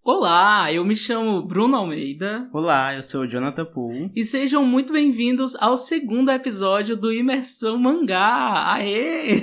Olá, eu me chamo Bruno Almeida. Olá, eu sou o Jonathan Poole. E sejam muito bem-vindos ao segundo episódio do Imersão Mangá. Aê!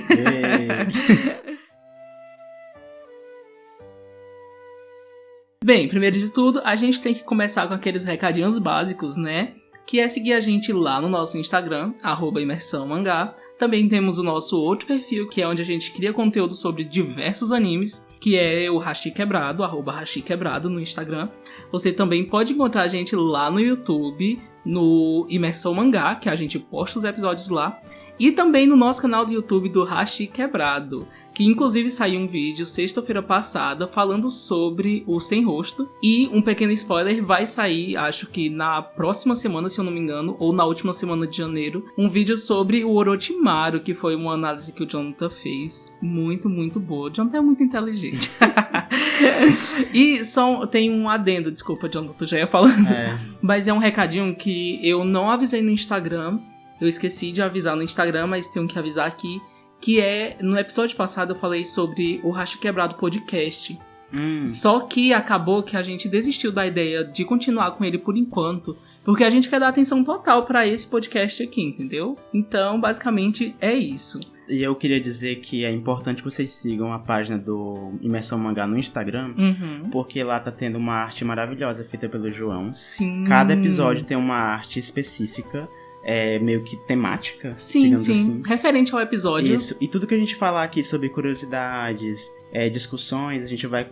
Bem, primeiro de tudo, a gente tem que começar com aqueles recadinhos básicos, né? Que é seguir a gente lá no nosso Instagram, @imersãomangá. Também temos o nosso outro perfil, que é onde a gente cria conteúdo sobre diversos animes, que é o Hashi Quebrado, @HashiQuebrado no Instagram. Você também pode encontrar a gente lá no YouTube, no Imersão Mangá, que a gente posta os episódios lá. E também no nosso canal do YouTube do Hashi Quebrado, que inclusive saiu um vídeo sexta-feira passada falando sobre o Sem Rosto. E um pequeno spoiler, vai sair, acho que na próxima semana, se eu não me engano, ou na última semana de janeiro, um vídeo sobre o Orochimaru, que foi uma análise que o Jonathan fez. Muito, muito boa. O Jonathan é muito inteligente. E só tem um adendo, desculpa, Jonathan, tu já ia falando. Mas é um recadinho que eu não avisei no Instagram. Eu esqueci de avisar no Instagram, mas tenho que avisar aqui. Que é, no episódio passado eu falei sobre o Hashi Quebrado Podcast. Só que acabou que a gente desistiu da ideia de continuar com ele por enquanto, porque a gente quer dar atenção total pra esse podcast aqui, entendeu? Então, basicamente, é isso. E eu queria dizer que é importante que vocês sigam a página do Imersão Mangá no Instagram, porque lá tá tendo uma arte maravilhosa feita pelo João. Sim. Cada episódio tem uma arte específica. Meio que temática, sim, digamos assim. Referente ao episódio. Isso, e tudo que a gente falar aqui sobre curiosidades, discussões, a gente vai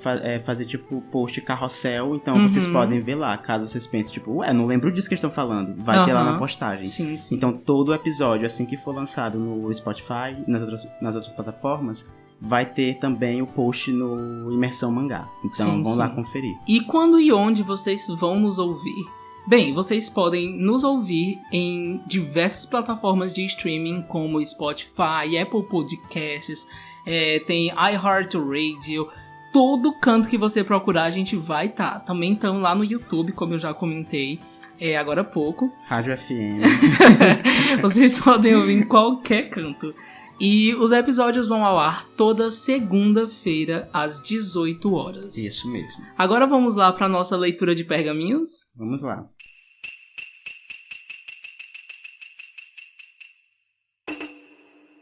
fazer tipo post carrossel, então vocês podem ver lá, caso vocês pensem tipo, não lembro disso que eles estão falando, vai ter lá na postagem. Sim. Então todo episódio, assim que for lançado no Spotify, nas outras plataformas, vai ter também o post no Imersão Mangá, então vão lá conferir. E quando e onde vocês vão nos ouvir? Bem, vocês podem nos ouvir em diversas plataformas de streaming, como Spotify, Apple Podcasts, tem iHeartRadio. Todo canto que você procurar, a gente vai estar. Também estão lá no YouTube, como eu já comentei agora há pouco. Rádio FM. Vocês podem ouvir em qualquer canto. E os episódios vão ao ar toda segunda-feira, às 18 horas. Isso mesmo. Agora vamos lá para a nossa leitura de pergaminhos? Vamos lá.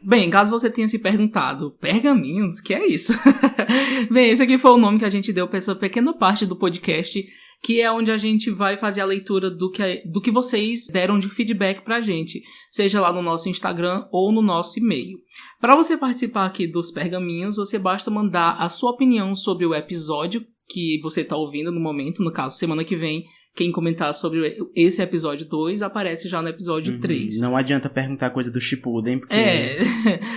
Bem, caso você tenha se perguntado, pergaminhos? Que é isso? Bem, esse aqui foi o nome que a gente deu para essa pequena parte do podcast, que é onde a gente vai fazer a leitura do que vocês deram de feedback pra gente, seja lá no nosso Instagram ou no nosso e-mail. Para você participar aqui dos pergaminhos, você basta mandar a sua opinião sobre o episódio que você está ouvindo no momento, no caso, semana que vem. Quem comentar sobre esse episódio 2 aparece já no episódio 3. Não adianta perguntar coisa do Shippuden, porque...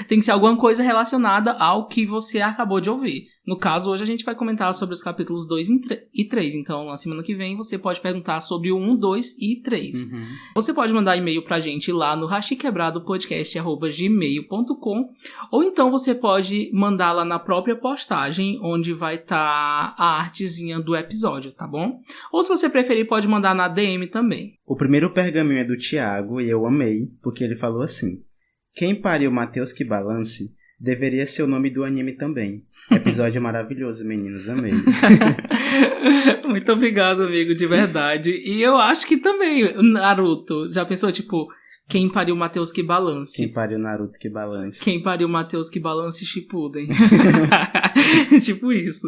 tem que ser alguma coisa relacionada ao que você acabou de ouvir. No caso, hoje a gente vai comentar sobre os capítulos 2 e 3. Então, na semana que vem, você pode perguntar sobre o 1, 2 e 3. Você pode mandar e-mail pra gente lá no hashiquebradopodcast@gmail.com, ou então você pode mandar lá na própria postagem, onde vai estar a artezinha do episódio, tá bom? Ou se você preferir, pode mandar na DM também. O primeiro pergaminho é do Thiago, e eu amei, porque ele falou assim: quem pariu Matheus que balance deveria ser o nome do anime também. Episódio maravilhoso, meninos. Amei. Muito obrigado, amigo, de verdade. E eu acho que também, Naruto, já pensou, tipo, quem pariu Matheus que balance? Quem pariu Naruto que balance? Quem pariu Matheus que balance Shippuden? Tipo isso.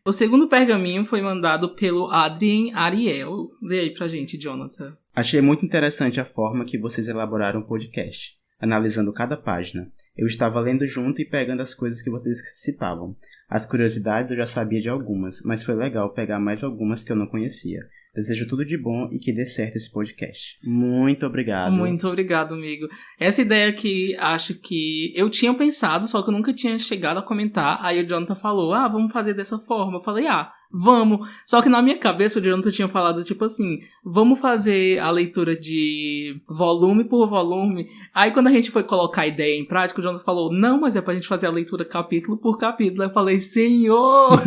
O segundo pergaminho foi mandado pelo Adrien Ariel. Lê aí pra gente, Jonathan. Achei muito interessante a forma que vocês elaboraram o podcast, analisando cada página. Eu estava lendo junto e pegando as coisas que vocês citavam. As curiosidades eu já sabia de algumas, mas foi legal pegar mais algumas que eu não conhecia. Desejo tudo de bom e que dê certo esse podcast. Muito obrigado. Muito obrigado, amigo. Essa ideia que acho que eu tinha pensado, só que eu nunca tinha chegado a comentar. Aí o Jonathan falou, vamos fazer dessa forma. Eu falei, vamos. Só que na minha cabeça o Jonathan tinha falado, tipo assim, vamos fazer a leitura de volume por volume. Aí quando a gente foi colocar a ideia em prática, o Jonathan falou, não, mas é pra gente fazer a leitura capítulo por capítulo. Aí eu falei, senhor!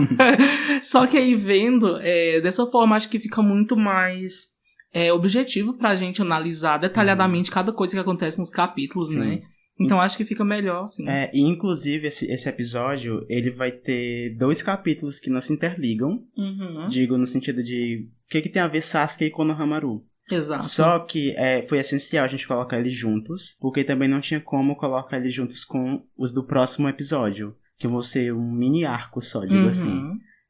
Só que aí vendo, dessa forma, acho que fica muito mais objetivo pra gente analisar detalhadamente cada coisa que acontece nos capítulos, né? Então acho que fica melhor, assim. E inclusive esse episódio, ele vai ter 2 capítulos que não se interligam. Digo, no sentido de o que tem a ver Sasuke e Konohamaru. Exato. Só que foi essencial a gente colocar eles juntos, porque também não tinha como colocar eles juntos com os do próximo episódio, que vão ser um mini arco só, digo assim.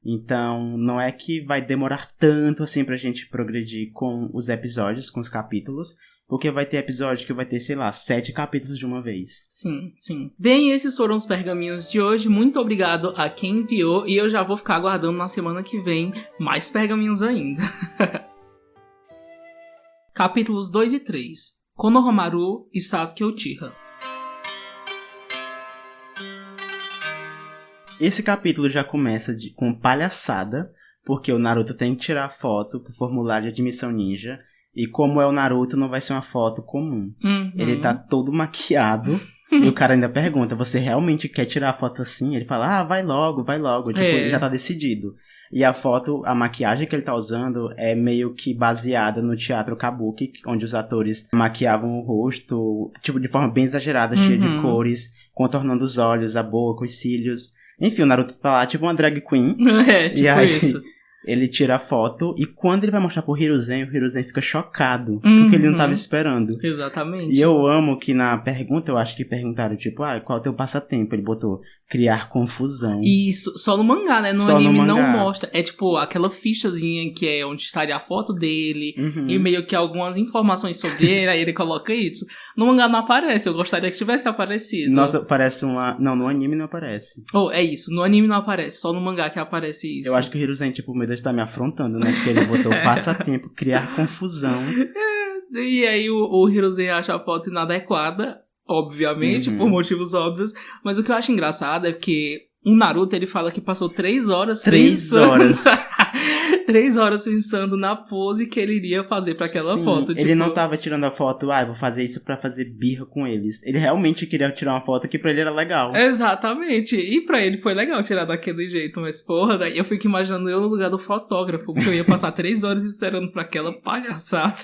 Então, não é que vai demorar tanto assim pra gente progredir com os episódios, com os capítulos, porque vai ter episódio que vai ter, sei lá, 7 capítulos de uma vez. Sim, sim. Bem, esses foram os pergaminhos de hoje. Muito obrigado a quem enviou, e eu já vou ficar aguardando na semana que vem mais pergaminhos ainda. Capítulos 2 e 3. Konohamaru e Sasuke Uchiha. Esse capítulo já começa com palhaçada, porque o Naruto tem que tirar foto pro formulário de admissão ninja, e como é o Naruto, não vai ser uma foto comum. Ele tá todo maquiado, e o cara ainda pergunta, você realmente quer tirar a foto assim? Ele fala, vai logo. Tipo, ele já tá decidido. E a foto, a maquiagem que ele tá usando é meio que baseada no teatro kabuki, onde os atores maquiavam o rosto, tipo, de forma bem exagerada, cheia de cores, contornando os olhos, a boca, os cílios. Enfim, o Naruto tá lá, tipo uma drag queen. Tipo e aí, isso. Ele tira a foto e quando ele vai mostrar pro Hiruzen, o Hiruzen fica chocado, porque ele não tava esperando. Exatamente. E eu amo que na pergunta, eu acho que perguntaram, tipo, qual é o teu passatempo? Ele botou criar confusão. Isso, só no mangá, né? No Só anime no não mangá. mostra. É tipo aquela fichazinha que é onde estaria a foto dele e meio que algumas informações sobre ele, aí ele coloca isso. No mangá não aparece, eu gostaria que tivesse aparecido. Nossa, parece uma... Não, no anime não aparece. É isso, no anime não aparece, só no mangá que aparece isso. Eu acho que o Hiruzen, tipo, meu Deus, tá me afrontando, né? Porque ele botou passatempo, criar confusão. E aí o Hiruzen acha a foto inadequada, obviamente, por motivos óbvios. Mas o que eu acho engraçado é que o Naruto, ele fala que passou 3 horas 3 horas. 3 horas pensando na pose que ele iria fazer pra aquela foto. Ele não tava tirando a foto, vou fazer isso pra fazer birra com eles. Ele realmente queria tirar uma foto que pra ele era legal. Exatamente. E pra ele foi legal tirar daquele jeito. Mas, porra, daí eu fico imaginando eu no lugar do fotógrafo, porque eu ia passar 3 horas esperando pra aquela palhaçada.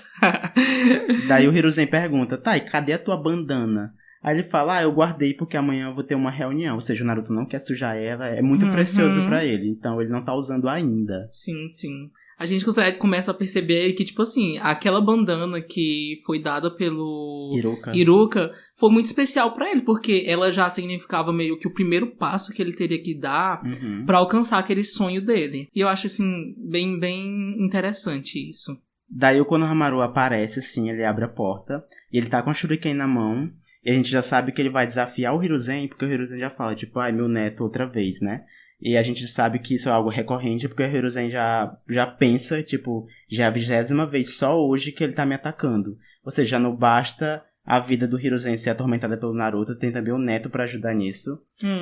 Daí o Hiruzen pergunta, e cadê a tua bandana? Aí ele fala, eu guardei porque amanhã eu vou ter uma reunião. Ou seja, o Naruto não quer sujar ela, é muito precioso pra ele. Então ele não tá usando ainda. Sim, sim. A gente começa a perceber que, tipo assim, aquela bandana que foi dada pelo Iruka foi muito especial pra ele, porque ela já significava meio que o primeiro passo que ele teria que dar pra alcançar aquele sonho dele. E eu acho, assim, bem, bem interessante isso. Daí o Konohamaru aparece, assim, ele abre a porta, e ele tá com a Shuriken na mão, e a gente já sabe que ele vai desafiar o Hiruzen, porque o Hiruzen já fala, tipo, meu neto outra vez, né? E a gente sabe que isso é algo recorrente, porque o Hiruzen já pensa, tipo, já é a 20ª vez só hoje que ele tá me atacando. Ou seja, não basta a vida do Hiruzen ser atormentada pelo Naruto, tem também o neto pra ajudar nisso.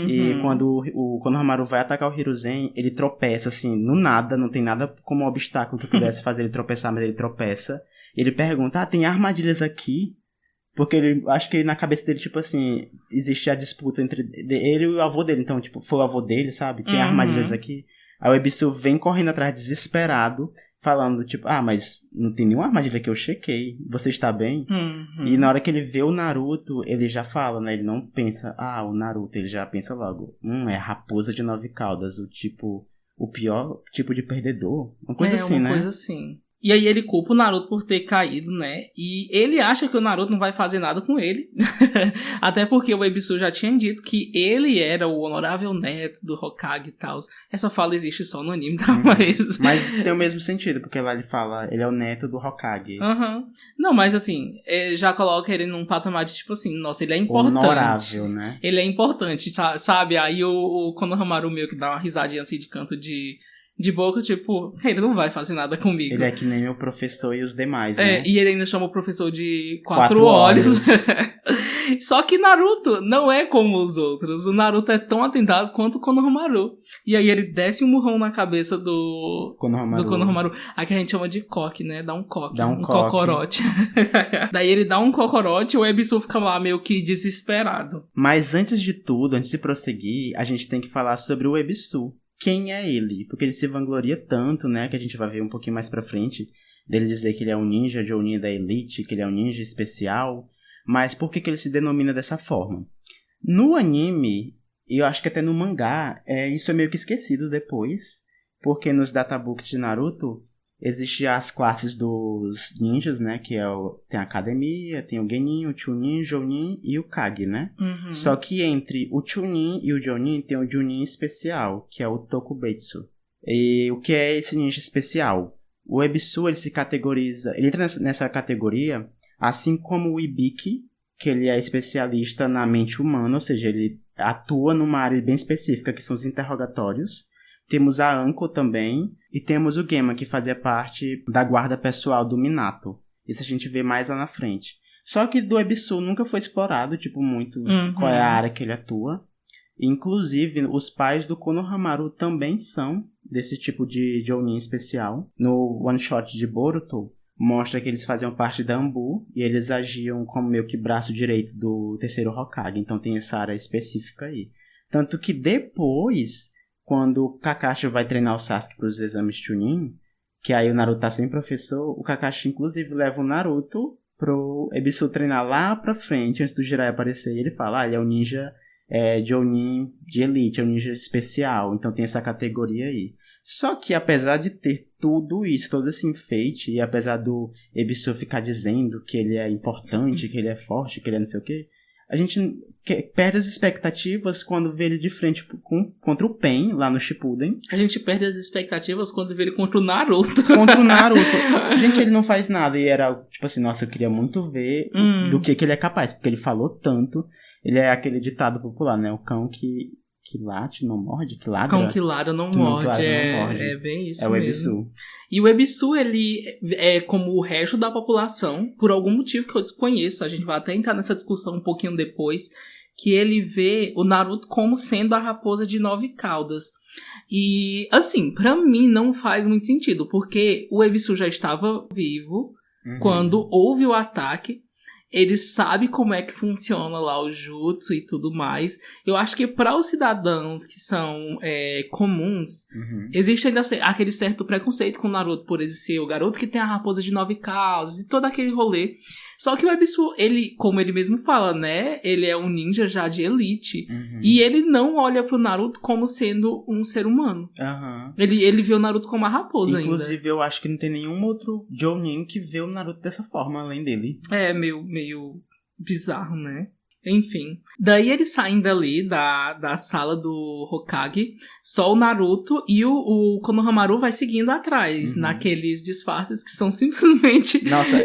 E quando o Konohamaru vai atacar o Hiruzen, ele tropeça, assim, no nada, não tem nada como obstáculo que pudesse fazer ele tropeçar, mas ele tropeça. Ele pergunta, tem armadilhas aqui? Porque ele, acho que na cabeça dele, tipo assim, existe a disputa entre ele e o avô dele. Então, tipo, foi o avô dele, sabe? Tem armadilhas aqui. Aí o Ebisu vem correndo atrás desesperado, falando, tipo, mas não tem nenhuma armadilha que eu chequei. Você está bem? E na hora que ele vê o Naruto, ele já fala, né? Ele não pensa, o Naruto, ele já pensa logo, é raposa de 9 caudas, o pior tipo de perdedor. Uma coisa assim, né? Uma coisa assim. E aí ele culpa o Naruto por ter caído, né? E ele acha que o Naruto não vai fazer nada com ele. Até porque o Ebisu já tinha dito que ele era o honorável neto do Hokage e tal. Essa fala existe só no anime, tá? Mas tem o mesmo sentido, porque lá ele fala, ele é o neto do Hokage. Não, mas assim, já coloca ele num patamar de tipo assim, nossa, ele é importante. Honorável, né? Ele é importante, sabe? Aí o Konohamaru meio que dá uma risadinha assim de canto de boca, tipo, ele não vai fazer nada comigo. Ele é que nem meu professor e os demais, né? E ele ainda chama o professor de 4 olhos. Só que Naruto não é como os outros. O Naruto é tão atentado quanto o Konohamaru. E aí ele desce um murrão na cabeça do Konohamaru. Aqui a gente chama de coque, né? Dá um coque. Um cocorote. Daí ele dá um cocorote e o Ebisu fica lá meio que desesperado. Mas antes de tudo, antes de prosseguir, a gente tem que falar sobre o Ebisu. Quem é ele? Porque ele se vangloria tanto, né? Que a gente vai ver um pouquinho mais pra frente. Dele dizer que ele é um ninja de Chunin da Elite, que ele é um ninja especial. Mas por que ele se denomina dessa forma? No anime, e eu acho que até no mangá, isso é meio que esquecido depois, porque nos databooks de Naruto existem as classes dos ninjas, né? Que tem a academia, tem o Genin, o Chunin, o Jounin e o Kage, né? Uhum. Só que entre o Chunin e o Jounin tem o Junin especial, que é o Tokubetsu. E o que é esse ninja especial? O Ebisu, ele se categoriza... Ele entra nessa categoria, assim como o Ibiki, que ele é especialista na mente humana, ou seja, ele atua numa área bem específica, que são os interrogatórios. Temos a Anko também, e temos o Gema, que fazia parte da guarda pessoal do Minato. Isso a gente vê mais lá na frente. Só que do Ebisu nunca foi explorado, muito qual é a área que ele atua. Inclusive, os pais do Konohamaru também são desse tipo de Jounin especial. No one shot de Boruto, mostra que eles faziam parte da Anbu e eles agiam como meio que braço direito do terceiro Hokage. Então tem essa área específica aí. Tanto que depois, quando o Kakashi vai treinar o Sasuke para os exames Chunin, que aí o Naruto tá sem professor, o Kakashi inclusive leva o Naruto pro Ebisu treinar lá pra frente, antes do Jiraiya aparecer. E ele fala, ele é um ninja Jounin de elite, é um ninja especial. Então tem essa categoria aí. Só que apesar de ter tudo isso, todo esse enfeite, e apesar do Ebisu ficar dizendo que ele é importante, que ele é forte, que ele é não sei o quê, a gente perde as expectativas quando vê ele de frente contra o Pain, lá no Shippuden. A gente perde as expectativas quando vê ele contra o Naruto. Contra o Naruto. Gente, ele não faz nada. E era tipo assim, nossa, eu queria muito ver do que ele é capaz, porque ele falou tanto. Ele é aquele ditado popular, né? O cão que late não morde, que ladra. Cão que ladra não morde. É bem isso mesmo. É o Ebisu. E o Ebisu, ele é como o resto da população, por algum motivo que eu desconheço, a gente vai até entrar nessa discussão um pouquinho depois, que ele vê o Naruto como sendo a raposa de 9 caudas. E, assim, pra mim não faz muito sentido, porque o Ebisu já estava vivo quando houve o ataque. Ele sabe como é que funciona lá o jutsu e tudo mais. Eu acho que para os cidadãos que são comuns, existe ainda aquele certo preconceito com o Naruto por ele ser o garoto que tem a raposa de 9 caudas e todo aquele rolê. Só que o Ebisu, ele, como ele mesmo fala, né? Ele é um ninja já de elite. E ele não olha pro Naruto como sendo um ser humano. Ele vê o Naruto como uma raposa ainda. Inclusive, eu acho que não tem nenhum outro Jounin que vê o Naruto dessa forma, além dele. É, meio bizarro, né? Enfim. Daí eles saem dali da sala do Hokage. Só o Naruto e o Konohamaru vai seguindo atrás. Naqueles disfarces que são simplesmente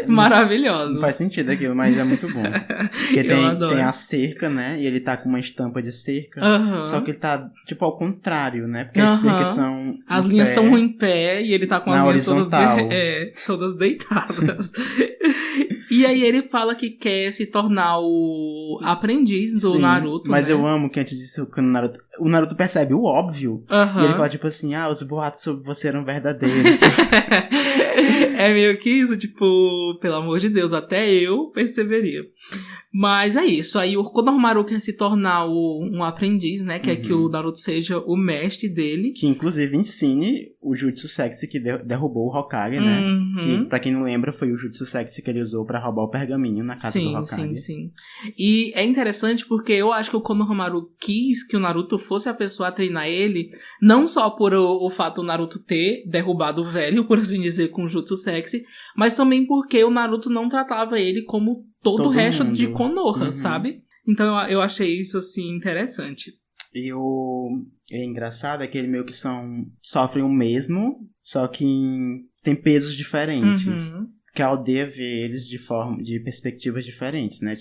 maravilhosos. Não faz sentido aquilo, mas é muito bom. Porque tem a cerca, né? E ele tá com uma estampa de cerca. Só que ele tá, ao contrário, né? Porque as cercas são... As linhas são em pé e ele tá com as linhas todas deitadas. E aí ele fala que quer se tornar o aprendiz do Naruto, mas né? eu amo que antes disso, quando o Naruto percebe o óbvio. E ele fala assim, os boatos sobre você eram verdadeiros. É meio que isso, pelo amor de Deus, até eu perceberia. Mas é isso, aí o Konohamaru quer se tornar um aprendiz, né? Quer que o Naruto seja o mestre dele. Que inclusive ensine o Jutsu Sexy que derrubou o Hokage, né? Que, pra quem não lembra, foi o Jutsu Sexy que ele usou pra roubar o pergaminho na casa do Hokage. Sim. E é interessante porque eu acho que o Konohamaru quis que o Naruto fosse a pessoa a treinar ele, não só por o fato do Naruto ter derrubado o velho, por assim dizer, com o Jutsu Sexy, mas também porque o Naruto não tratava ele como todo o resto de Konoha, sabe? Então eu achei isso, assim, interessante. E o engraçado é que eles meio que sofrem o mesmo, só que tem pesos diferentes. Que a aldeia vê eles de perspectivas diferentes, né?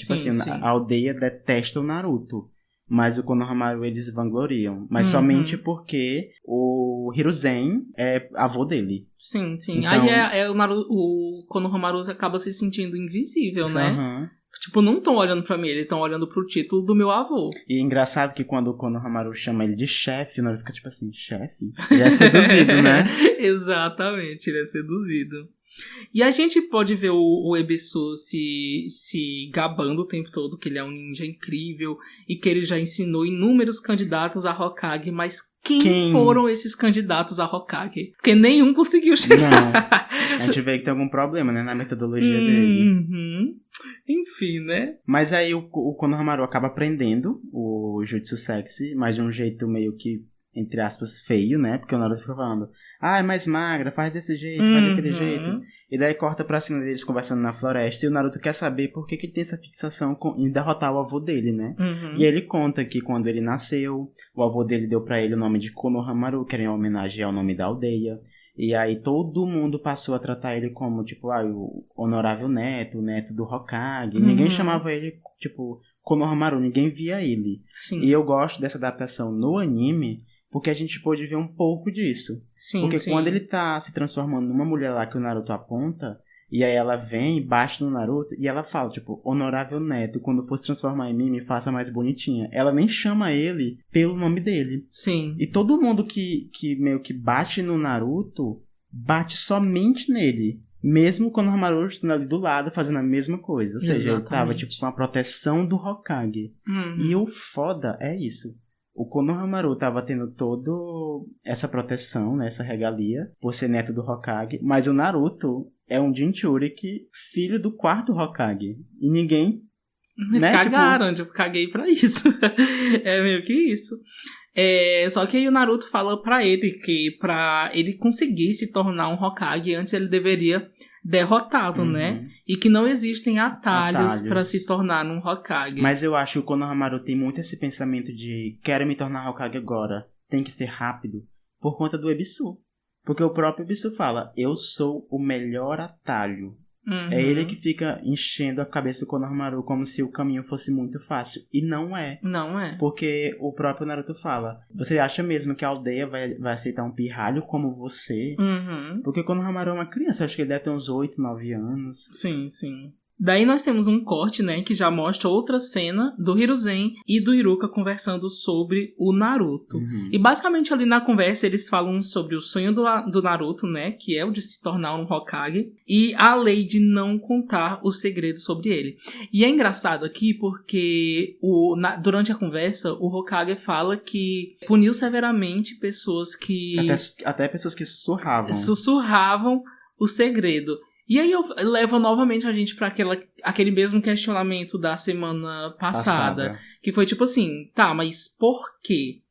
A aldeia detesta o Naruto, mas o Konohamaru eles vangloriam. Mas somente porque o Hiruzen é avô dele. Sim. Então... Aí o Konohamaru acaba se sentindo invisível, né? Não estão olhando pra mim, eles estão olhando pro título do meu avô. E é engraçado que quando o Konohamaru chama ele de chefe, ele fica chefe? Ele é seduzido, né? Exatamente, ele é seduzido. E a gente pode ver o Ebisu se gabando o tempo todo que ele é um ninja incrível e que ele já ensinou inúmeros candidatos a Hokage, mas quem foram esses candidatos a Hokage? Porque nenhum conseguiu chegar. Não, a gente vê que tem algum problema, né, na metodologia dele. Enfim, né? Mas aí o Konohamaru acaba aprendendo o Jutsu Sexy, mas de um jeito meio que, entre aspas, feio, né? Porque o Naruto fica falando, é mais magra, faz desse jeito, faz daquele jeito. E daí corta pra cima deles conversando na floresta e o Naruto quer saber por que ele tem essa fixação em derrotar o avô dele, né? E ele conta que quando ele nasceu, o avô dele deu pra ele o nome de Konohamaru, que era em homenagem ao nome da aldeia. E aí todo mundo passou a tratar ele como, tipo, o honorável neto, o neto do Hokage. Ninguém chamava ele, tipo, Konohamaru, ninguém via ele. Sim. E eu gosto dessa adaptação no anime, porque a gente pôde ver um pouco disso. Porque quando ele tá se transformando numa mulher lá que o Naruto aponta, e aí ela vem e bate no Naruto, e ela fala, tipo, honorável neto, quando for se transformar em mim, me faça mais bonitinha. Ela nem chama ele pelo nome dele. Sim. E todo mundo que meio que bate no Naruto, bate somente nele. Mesmo quando o Naruto está ali do lado fazendo a mesma coisa. Ou seja, ele tava, tipo, com a proteção do Hokage. E o foda é isso. O Konohamaru tava tendo todo essa proteção, né, essa regalia, por ser neto do Hokage, mas o Naruto é um Jinchuriki, filho do quarto Hokage. E ninguém... né, Cagaram, tipo, caguei pra isso. É meio que isso. Só que aí o Naruto fala pra ele que pra ele conseguir se tornar um Hokage, antes ele deveria derrotá-lo, né? E que não existem atalhos pra se tornar um Hokage. Mas eu acho que o Konohamaru tem muito esse pensamento de quero me tornar Hokage agora, tem que ser rápido, por conta do Ebisu. Porque o próprio Ebisu fala, eu sou o melhor atalho. É ele que fica enchendo a cabeça do Konohamaru como se o caminho fosse muito fácil. E não é. Não é. Porque o próprio Naruto fala, você acha mesmo que a aldeia vai aceitar um pirralho como você? Porque o Konohamaru é uma criança, acho que ele deve ter uns 8, 9 anos. Sim, sim. Daí nós temos um corte, né, que já mostra outra cena do Hiruzen e do Iruka conversando sobre o Naruto. E basicamente ali na conversa eles falam sobre o sonho do Naruto, né, que é o de se tornar um Hokage, e a lei de não contar o segredo sobre ele. E é engraçado aqui porque durante a conversa o Hokage fala que puniu severamente pessoas que... Até pessoas que sussurravam. Sussurravam o segredo. E aí eu levo novamente a gente pra aquele mesmo questionamento da semana passada. Que foi tipo assim, tá, mas por quê?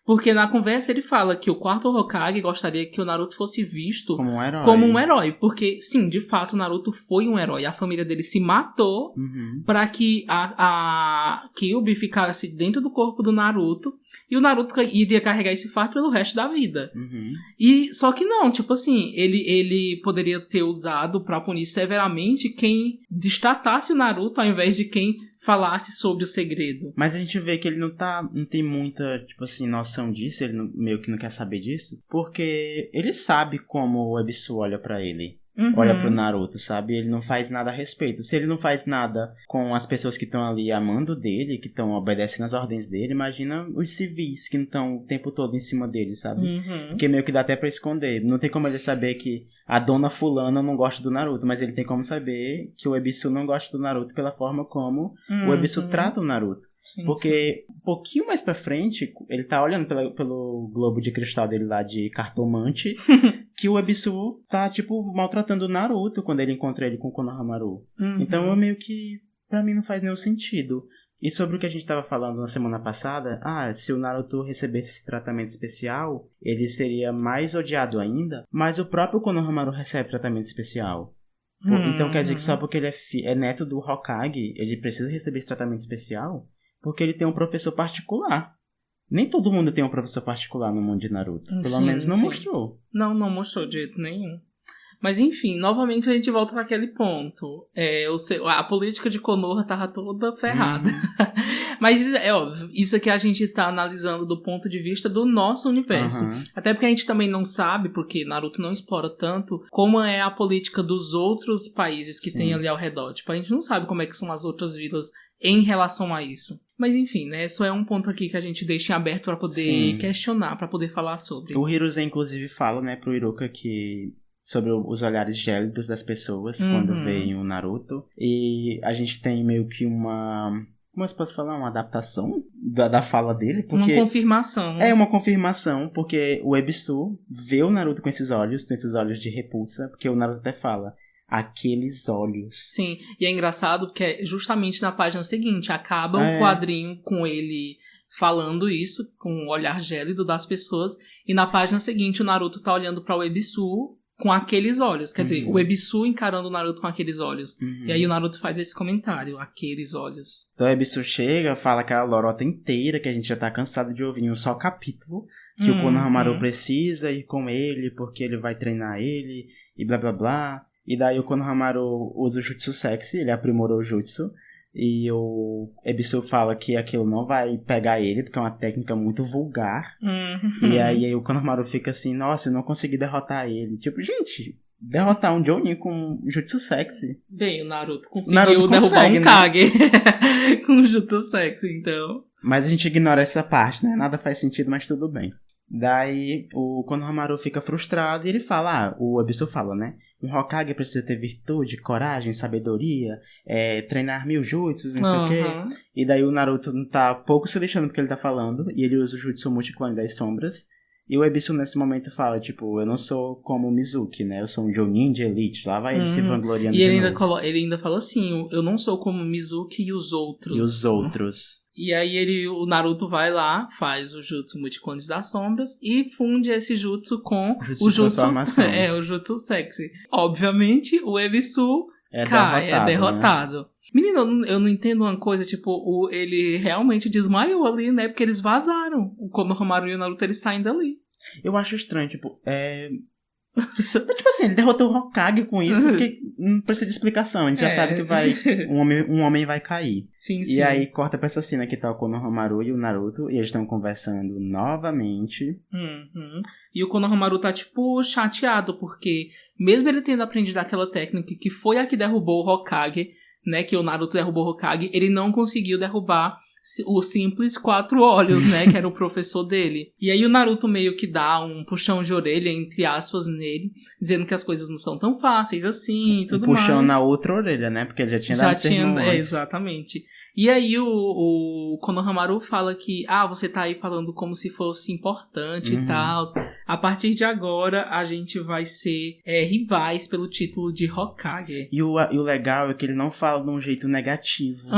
Porque na conversa ele fala que o quarto Hokage gostaria que o Naruto fosse visto como um herói. Porque, sim, de fato, o Naruto foi um herói. A família dele se matou pra que a Kyuubi ficasse dentro do corpo do Naruto. E o Naruto iria carregar esse fardo pelo resto da vida. E só que não, tipo assim, ele poderia ter usado pra punir severamente quem destatasse o Naruto ao invés de quem falasse sobre o segredo. Mas a gente vê que ele não tem muita, tipo assim, noção disso, ele meio que não quer saber disso, porque ele sabe como o Ebisu olha pra ele. Olha pro Naruto, sabe? Ele não faz nada a respeito. Se ele não faz nada com as pessoas que estão ali amando dele, que estão obedecendo às ordens dele, imagina os civis que não estão o tempo todo em cima dele, sabe? Porque meio que dá até pra esconder. Não tem como ele saber que a dona fulana não gosta do Naruto, mas ele tem como saber que o Ebisu não gosta do Naruto pela forma como o Ebisu trata o Naruto. Sim, porque um pouquinho mais pra frente, ele tá olhando pelo globo de cristal dele lá de cartomante, que o Ebisu tá, tipo, maltratando o Naruto quando ele encontra ele com o Konohamaru. Então, meio que, pra mim, não faz nenhum sentido. E sobre o que a gente tava falando na semana passada, se o Naruto recebesse esse tratamento especial, ele seria mais odiado ainda, mas o próprio Konohamaru recebe tratamento especial. Então quer dizer que só porque ele é neto do Hokage, ele precisa receber esse tratamento especial? Porque ele tem um professor particular. Nem todo mundo tem um professor particular no mundo de Naruto. Pelo menos não mostrou. Não mostrou de jeito nenhum. Mas enfim, novamente a gente volta para aquele ponto. A política de Konoha tava toda ferrada. Mas é óbvio, isso aqui a gente tá analisando do ponto de vista do nosso universo. Até porque a gente também não sabe, porque Naruto não explora tanto, como é a política dos outros países que tem ali ao redor. Tipo, a gente não sabe como é que são as outras vilas em relação a isso. Mas enfim, né, isso é um ponto aqui que a gente deixa em aberto pra poder questionar, pra poder falar sobre. O Hiruzen, inclusive, fala, né, pro Iruka que sobre os olhares gélidos das pessoas quando veem o Naruto. E a gente tem meio que uma... Como eu posso falar? Uma adaptação da fala dele. Porque uma confirmação. É uma confirmação, porque o Ebisu vê o Naruto com esses olhos de repulsa, porque o Naruto até fala, aqueles olhos. Sim, e é engraçado porque é justamente na página seguinte, acaba o quadrinho com ele falando isso, com o olhar gélido das pessoas, e na página seguinte o Naruto tá olhando pra o Ebisu com aqueles olhos. Quer dizer, o Ebisu encarando o Naruto com aqueles olhos. E aí o Naruto faz esse comentário, aqueles olhos. Então o Ebisu chega, fala aquela lorota inteira que a gente já tá cansado de ouvir em um só capítulo, que o Konohamaru precisa ir com ele, porque ele vai treinar ele, e blá blá blá. E daí o Konohamaru usa o Jutsu Sexy, ele aprimorou o Jutsu. E o Ebisu fala que aquilo não vai pegar ele, porque é uma técnica muito vulgar. E aí o Konohamaru fica assim, nossa, eu não consegui derrotar ele. Tipo, gente, derrotar um Jounin com Jutsu Sexy. Bem, o Naruto conseguiu derrubar um Kage com Jutsu Sexy, então. Mas a gente ignora essa parte, né? Nada faz sentido, mas tudo bem. Daí o Konohamaru fica frustrado e ele fala, o Ebisu fala, né? Um Hokage precisa ter virtude, coragem, sabedoria, treinar 1000 jutsus, não sei o quê. E daí o Naruto tá pouco se deixando do que ele tá falando, e ele usa o Jutsu Multiclone das Sombras. E o Ebisu nesse momento fala, tipo, eu não sou como o Mizuki, né? Eu sou um Jounin de elite. Lá vai ele se vangloriando de novo. Ele ainda falou assim, eu não sou como o Mizuki e os outros. E os outros. E aí o Naruto vai lá, faz o Jutsu Multiclones das Sombras e funde esse Jutsu com o Jutsu o Jutsu Sexy. Obviamente, o Ebisu é derrotado. Né? Menino, eu não entendo uma coisa, tipo, ele realmente desmaiou ali, né? Porque eles vazaram. O Konohamaru e o Naruto, eles saem dali. Eu acho estranho, tipo, tipo assim, ele derrotou o Hokage com isso, porque não precisa de explicação, a gente já sabe que um homem vai cair. Sim. E aí corta pra essa cena que tá o Konohamaru e o Naruto, e eles estão conversando novamente. E o Konohamaru tá, tipo, chateado, porque mesmo ele tendo aprendido aquela técnica que foi a que derrubou o Hokage, né, que o Naruto derrubou o Hokage, ele não conseguiu derrubar o simples 4 olhos, né, que era o professor dele. E aí o Naruto meio que dá um puxão de orelha, entre aspas, nele, dizendo que as coisas não são tão fáceis assim e tudo mais. Puxão na outra orelha, né, porque ele já tinha dado sermão antes. Exatamente. E aí o Konohamaru fala que, você tá aí falando como se fosse importante e tal. A partir de agora, a gente vai ser rivais pelo título de Hokage. E o legal é que ele não fala de um jeito negativo.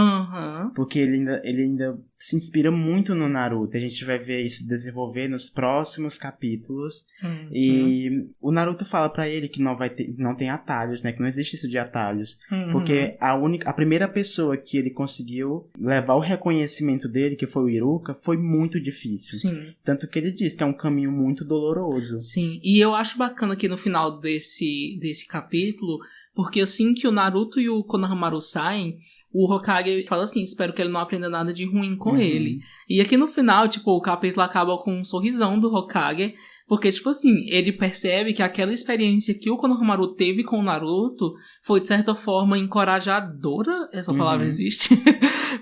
Porque ele ainda se inspira muito no Naruto. A gente vai ver isso desenvolver nos próximos capítulos. E o Naruto fala pra ele que não tem atalhos, né? Que não existe isso de atalhos. Porque a primeira pessoa que ele conseguiu levar o reconhecimento dele, que foi o Iruka, foi muito difícil. Sim. Tanto que ele diz que é um caminho muito doloroso. Sim, e eu acho bacana aqui no final desse capítulo, porque assim que o Naruto e o Konohamaru saem, o Hokage fala assim, espero que ele não aprenda nada de ruim com ele. E aqui no final, tipo, o capítulo acaba com um sorrisão do Hokage, porque, tipo assim, ele percebe que aquela experiência que o Konohamaru teve com o Naruto foi, de certa forma, encorajadora. Essa palavra existe?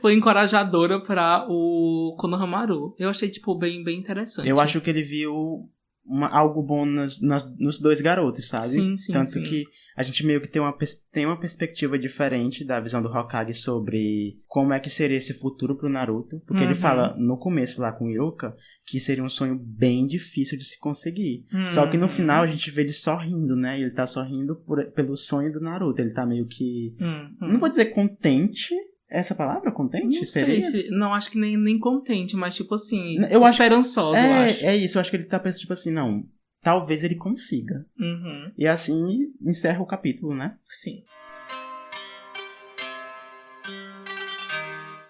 Foi encorajadora para o Konohamaru. Eu achei, tipo, bem, bem interessante. Eu acho que ele viu algo bom nos dois garotos, sabe? Sim. Tanto que a gente meio que tem uma perspectiva diferente da visão do Hokage sobre como é que seria esse futuro pro Naruto. Porque ele fala, no começo lá com o Iruka, que seria um sonho bem difícil de se conseguir. Só que no final a gente vê ele sorrindo, né? Ele tá sorrindo pelo sonho do Naruto. Ele tá meio que... Não vou dizer contente... Essa palavra, contente? Não seria? sei não, acho que nem contente, mas tipo assim, esperançoso, eu acho. É isso, eu acho que ele tá pensando, tipo assim, não, talvez ele consiga. E assim encerra o capítulo, né? Sim.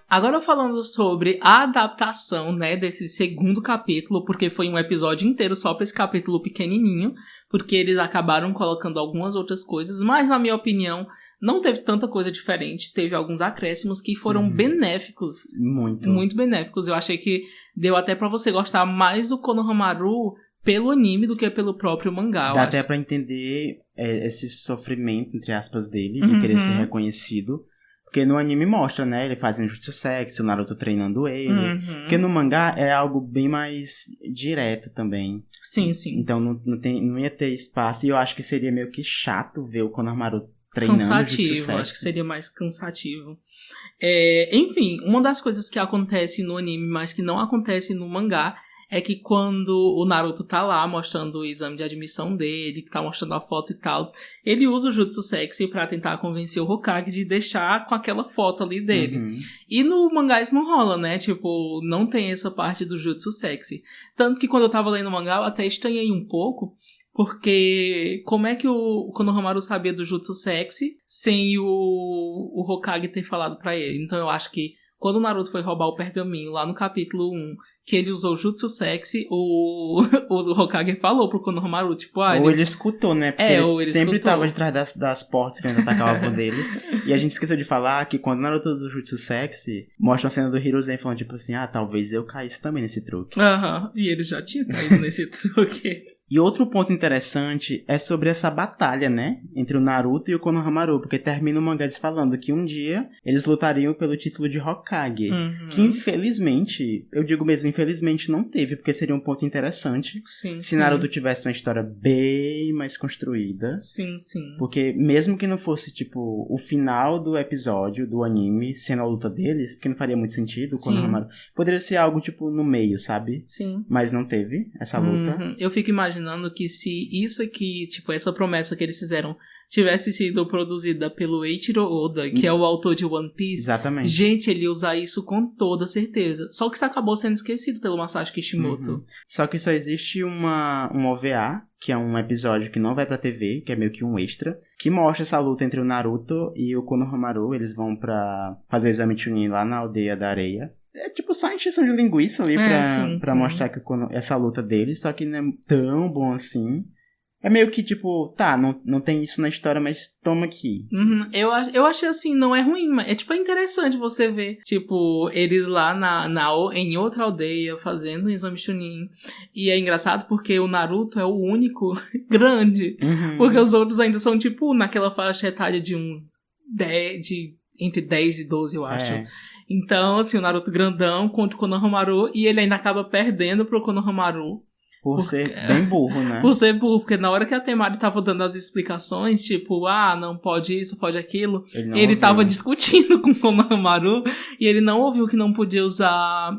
Agora falando sobre a adaptação, né, desse segundo capítulo, porque foi um episódio inteiro só pra esse capítulo pequenininho, porque eles acabaram colocando algumas outras coisas, mas na minha opinião não teve tanta coisa diferente, teve alguns acréscimos que foram benéficos. Muito benéficos. Eu achei que deu até pra você gostar mais do Konohamaru pelo anime do que pelo próprio mangá. Dá até pra entender esse sofrimento, entre aspas, dele, de querer ser reconhecido. Porque no anime mostra, né? Ele fazendo jutsu sexy, o Naruto treinando ele. Uhum. Porque no mangá é algo bem mais direto também. Sim, sim. Então não ia ter espaço. E eu acho que seria meio que chato ver o Konohamaru treinando jutsu Cansativo, sexy. acho que seria mais cansativo. Enfim, uma das coisas que acontece no anime, mas que não acontece no mangá, é que quando o Naruto tá lá mostrando o exame de admissão dele, que tá mostrando a foto e tal, ele usa o jutsu sexy pra tentar convencer o Hokage de deixar com aquela foto ali dele. Uhum. E no mangá isso não rola, né? Tipo, não tem essa parte do jutsu sexy. Tanto que quando eu tava lendo o mangá, eu até estranhei um pouco, porque como é que o Konohamaru sabia do jutsu sexy sem o Hokage ter falado pra ele? Então eu acho que quando o Naruto foi roubar o pergaminho lá no capítulo 1, que ele usou o jutsu sexy, o Hokage falou pro Konohamaru, tipo... Ou ele escutou, né? Porque ou ele ele sempre escutou. tava de trás das portas quando atacava o avô dele. E a gente esqueceu de falar que quando o Naruto usa o jutsu sexy, mostra a cena do Hiruzen falando tipo assim, talvez eu caísse também nesse truque. Aham, e ele já tinha caído nesse truque. E outro ponto interessante é sobre essa batalha, né? Entre o Naruto e o Konohamaru, porque termina o mangá eles falando que um dia eles lutariam pelo título de Hokage. Uhum. Que infelizmente, eu digo mesmo infelizmente, não teve, porque seria um ponto interessante Sim, se Naruto tivesse uma história bem mais construída. Sim, sim. Porque mesmo que não fosse, tipo, o final do episódio, do anime, sendo a luta deles, porque não faria muito sentido, o Konohamaru, poderia ser algo, tipo, no meio, sabe? Sim. Mas não teve essa luta. Uhum. Eu fico imaginando que se isso aqui, tipo, essa promessa que eles fizeram tivesse sido produzida pelo Eiichiro Oda, que é o autor de One Piece, Exatamente. gente, ele ia usar isso com toda certeza. Só que isso acabou sendo esquecido pelo Masashi Kishimoto. Uhum. Só que só existe um OVA, que é um episódio que não vai pra TV, que é meio que um extra, que mostra essa luta entre o Naruto e o Konohamaru. Eles vão pra fazer o exame Chunin lá na aldeia da areia. É tipo só encheção de linguiça ali pra mostrar que essa luta deles, só que não é tão bom assim. É meio que tipo, não tem isso na história, mas toma aqui. Uhum. Eu achei assim, não é ruim, mas é interessante você ver, tipo, eles lá em outra aldeia fazendo um exame Chunin. E é engraçado porque o Naruto é o único grande. Uhum. Porque os outros ainda são, tipo, naquela faixa etária de uns 10, entre 10 e 12, eu acho. Então, assim, o Naruto grandão contra o Konohamaru, e ele ainda acaba perdendo pro Konohamaru. Por ser bem burro, né? Por ser burro, porque na hora que a Temari tava dando as explicações, tipo, não pode isso, pode aquilo, ele tava discutindo com o Konohamaru, e ele não ouviu que não podia usar...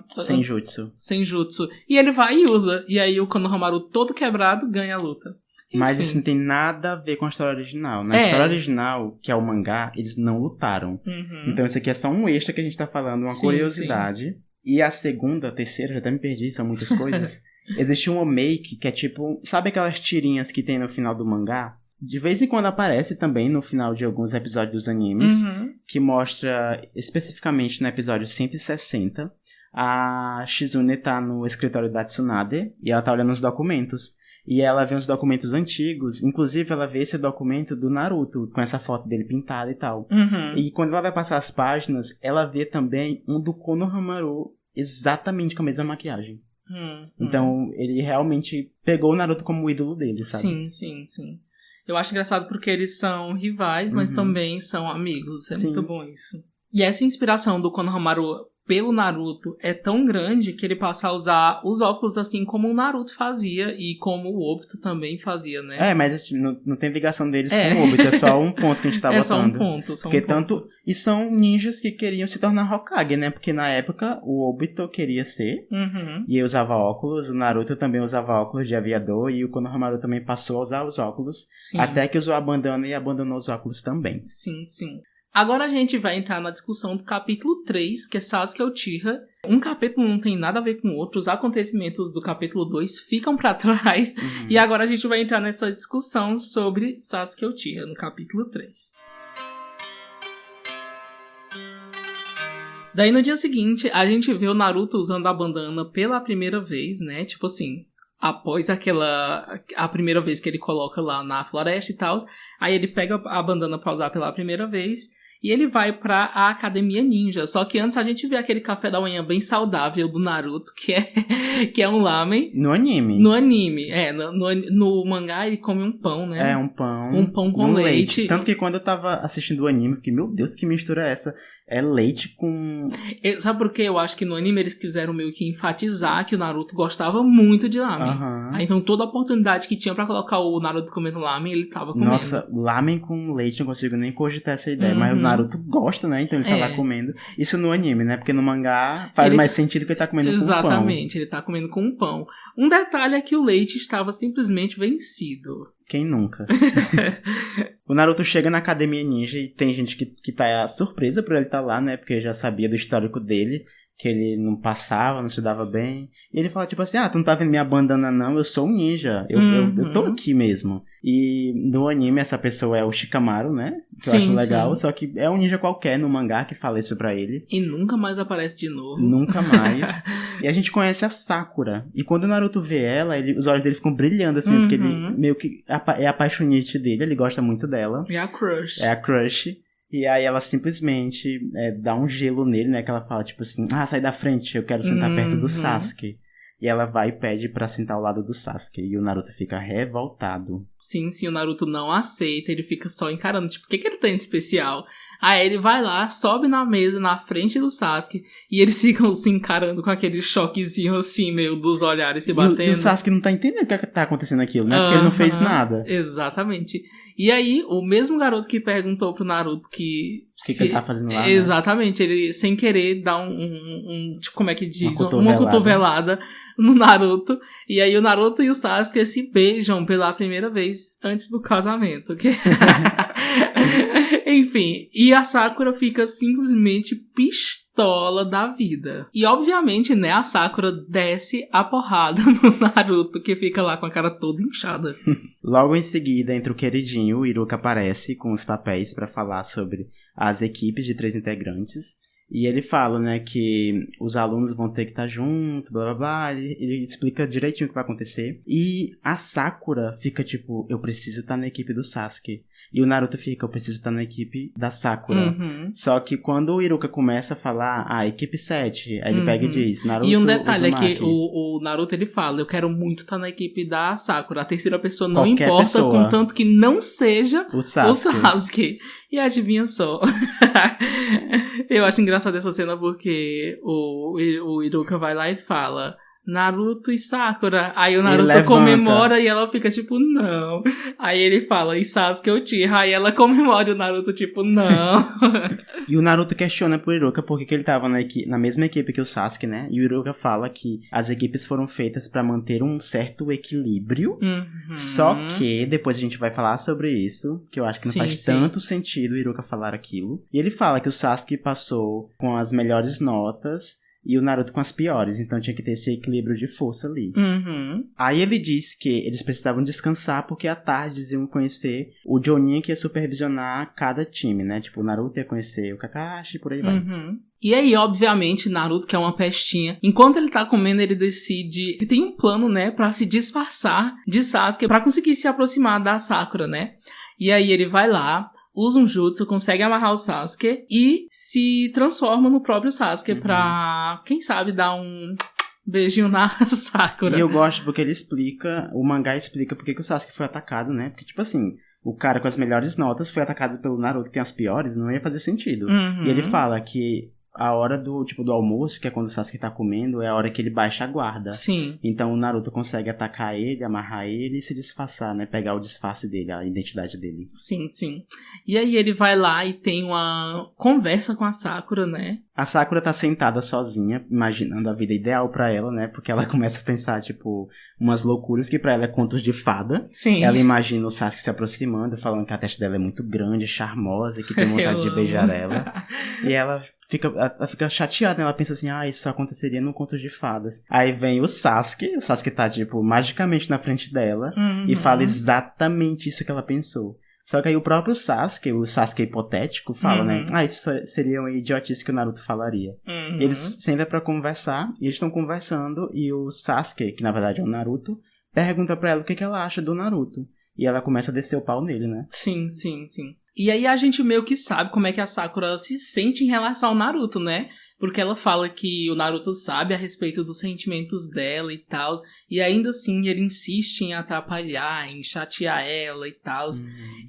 Senjutsu. E ele vai e usa. E aí o Konohamaru todo quebrado ganha a luta. Mas Enfim. isso não tem nada a ver com a história original. Na história original, que é o mangá, eles não lutaram. Uhum. Então isso aqui é só um extra que a gente tá falando, uma curiosidade. Sim. E a segunda, a terceira, já até me perdi, são muitas coisas. Existe um omake, que é tipo... Sabe aquelas tirinhas que tem no final do mangá? De vez em quando aparece também no final de alguns episódios dos animes. Uhum. Que mostra, especificamente no episódio 160, a Shizune tá no escritório da Tsunade e ela tá olhando os documentos. E ela vê uns documentos antigos, inclusive ela vê esse documento do Naruto, com essa foto dele pintada e tal. Uhum. E quando ela vai passar as páginas, ela vê também um do Konohamaru, exatamente com a mesma maquiagem. Então, ele realmente pegou o Naruto como o ídolo dele, sabe? Sim. Eu acho engraçado porque eles são rivais, mas também são amigos. É muito bom isso. E essa inspiração do Konohamaru pelo Naruto é tão grande que ele passa a usar os óculos assim como o Naruto fazia e como o Obito também fazia, né? Mas assim, não tem ligação deles com o Obito, é só um ponto que a gente tá botando. Só um ponto, E são ninjas que queriam se tornar Hokage, né? Porque na época o Obito queria ser, e ele usava óculos, o Naruto também usava óculos de aviador, e o Konohamaru também passou a usar os óculos, até que usou a bandana e abandonou os óculos também. Sim. Agora a gente vai entrar na discussão do capítulo 3, que é Sasuke Uchiha. Um capítulo não tem nada a ver com o outro, os acontecimentos do capítulo 2 ficam pra trás, e agora a gente vai entrar nessa discussão sobre Sasuke Uchiha, no capítulo 3. Daí no dia seguinte, a gente vê o Naruto usando a bandana pela primeira vez, né? Tipo assim, após a primeira vez que ele coloca lá na floresta e tal, aí ele pega a bandana pra usar pela primeira vez, E ele vai pra a Academia Ninja. Só que antes a gente vê aquele café da manhã bem saudável do Naruto, que é um lamen. No anime. No anime, no mangá ele come um pão, né? É, um pão. Um pão com leite. Tanto que quando eu tava assistindo o anime, eu fiquei, meu Deus, que mistura é essa? É leite com... Sabe por quê? Eu acho que no anime eles quiseram meio que enfatizar que o Naruto gostava muito de lamen. Aham. Aí, então toda a oportunidade que tinha pra colocar o Naruto comendo lamen, ele tava comendo. Nossa, lamen com leite, não consigo nem cogitar essa ideia. Mas o Naruto gosta, né? Então ele tá lá comendo. Isso no anime, né? Porque no mangá faz mais sentido que ele tá comendo com um pão. Exatamente, ele tá comendo com um pão. Um detalhe é que o leite estava simplesmente vencido. Quem nunca? O Naruto chega na Academia Ninja e tem gente que tá surpresa por ele estar lá, né? Porque já sabia do histórico dele, que ele não passava, não se dava bem. E ele fala tipo assim, tu não tá vendo minha bandana não, eu sou um ninja, eu tô aqui mesmo. E no anime essa pessoa é o Shikamaru, né? Que eu acho legal, só que é um ninja qualquer no mangá que fala isso pra ele. E nunca mais aparece de novo. Nunca mais. E a gente conhece a Sakura. E quando o Naruto vê ela, os olhos dele ficam brilhando, assim, porque ele meio que é apaixonite dele, ele gosta muito dela. É a crush. É a crush. E aí ela simplesmente dá um gelo nele, né? Que ela fala, tipo assim, sai da frente, eu quero sentar perto do Sasuke. E ela vai e pede pra sentar ao lado do Sasuke. E o Naruto fica revoltado. Sim, o Naruto não aceita, ele fica só encarando, tipo, o que ele tem de especial? Aí ele vai lá, sobe na mesa, na frente do Sasuke, e eles ficam se encarando com aquele choquezinho assim, meio dos olhares se batendo. E o Sasuke não tá entendendo o que tá acontecendo aquilo, né? Porque ele não fez nada. Exatamente. E aí, o mesmo garoto que perguntou pro Naruto que... O que ele tá fazendo lá, exatamente, né? Ele, sem querer, dá tipo, como é que diz? Uma cotovelada no Naruto. E aí o Naruto e o Sasuke se beijam pela primeira vez antes do casamento. Enfim, e a Sakura fica simplesmente pistola da vida. E obviamente, né, a Sakura desce a porrada no Naruto, que fica lá com a cara toda inchada. Logo em seguida, entre o queridinho, o Iruka aparece com os papéis pra falar sobre as equipes de 3 integrantes. E ele fala, né, que os alunos vão ter que estar juntos, blá blá blá. Ele explica direitinho o que vai acontecer. E a Sakura fica tipo, eu preciso estar na equipe do Sasuke. E o Naruto fica, eu preciso estar na equipe da Sakura. Só que quando o Iruka começa a falar, equipe 7, aí ele pega e diz, Naruto, e um detalhe Uzumaki. É que o Naruto, ele fala, eu quero muito estar na equipe da Sakura. A terceira pessoa não Qualquer importa, pessoa. Contanto que não seja o Sasuke. E adivinha só. Eu acho engraçada essa cena porque o Iruka vai lá e fala... Naruto e Sakura. Aí o Naruto comemora e ela fica tipo, não. Aí ele fala, e Sasuke Uchiha. Aí ela comemora e o Naruto tipo, não. E o Naruto questiona pro Iruka porque ele tava na mesma equipe que o Sasuke, né? E o Iruka fala que as equipes foram feitas pra manter um certo equilíbrio. Só que, depois a gente vai falar sobre isso, que eu acho que não faz tanto sentido o Iruka falar aquilo. E ele fala que o Sasuke passou com as melhores notas e o Naruto com as piores, então tinha que ter esse equilíbrio de força ali. Aí ele diz que eles precisavam descansar porque à tarde eles iam conhecer o Jonin que ia supervisionar cada time, né? Tipo, o Naruto ia conhecer o Kakashi e por aí vai. E aí, obviamente, Naruto, que é uma pestinha, enquanto ele tá comendo, ele decide... Ele tem um plano, né, pra se disfarçar de Sasuke, pra conseguir se aproximar da Sakura, né? E aí ele vai lá... usa um jutsu, consegue amarrar o Sasuke e se transforma no próprio Sasuke pra, quem sabe, dar um beijinho na Sakura. E eu gosto porque ele explica, o mangá explica porque que o Sasuke foi atacado, né? Porque, tipo assim, o cara com as melhores notas foi atacado pelo Naruto que tem as piores, não ia fazer sentido. E ele fala que a hora do almoço, que é quando o Sasuke tá comendo, é a hora que ele baixa a guarda. Sim. Então o Naruto consegue atacar ele, amarrar ele e se disfarçar, né? Pegar o disfarce dele, a identidade dele. Sim. E aí ele vai lá e tem uma conversa com a Sakura, né? A Sakura tá sentada sozinha, imaginando a vida ideal pra ela, né? Porque ela começa a pensar, tipo, umas loucuras que pra ela é contos de fada. Sim. Ela imagina o Sasuke se aproximando, falando que a testa dela é muito grande, charmosa, e que tem vontade de beijar ela. E ela fica chateada, né? Ela pensa assim, isso só aconteceria num conto de fadas. Aí vem o Sasuke tá, tipo, magicamente na frente dela, e fala exatamente isso que ela pensou. Só que aí o próprio Sasuke, o Sasuke hipotético, fala, né? Isso seria uma idiotice que o Naruto falaria. Eles sentam pra conversar, e eles estão conversando, e o Sasuke, que na verdade é o Naruto, pergunta pra ela o que ela acha do Naruto. e ela começa a descer o pau nele, né? Sim. E aí a gente meio que sabe como é que a Sakura se sente em relação ao Naruto, né? Porque ela fala que o Naruto sabe a respeito dos sentimentos dela e tal. E ainda assim ele insiste em atrapalhar, em chatear ela e tal.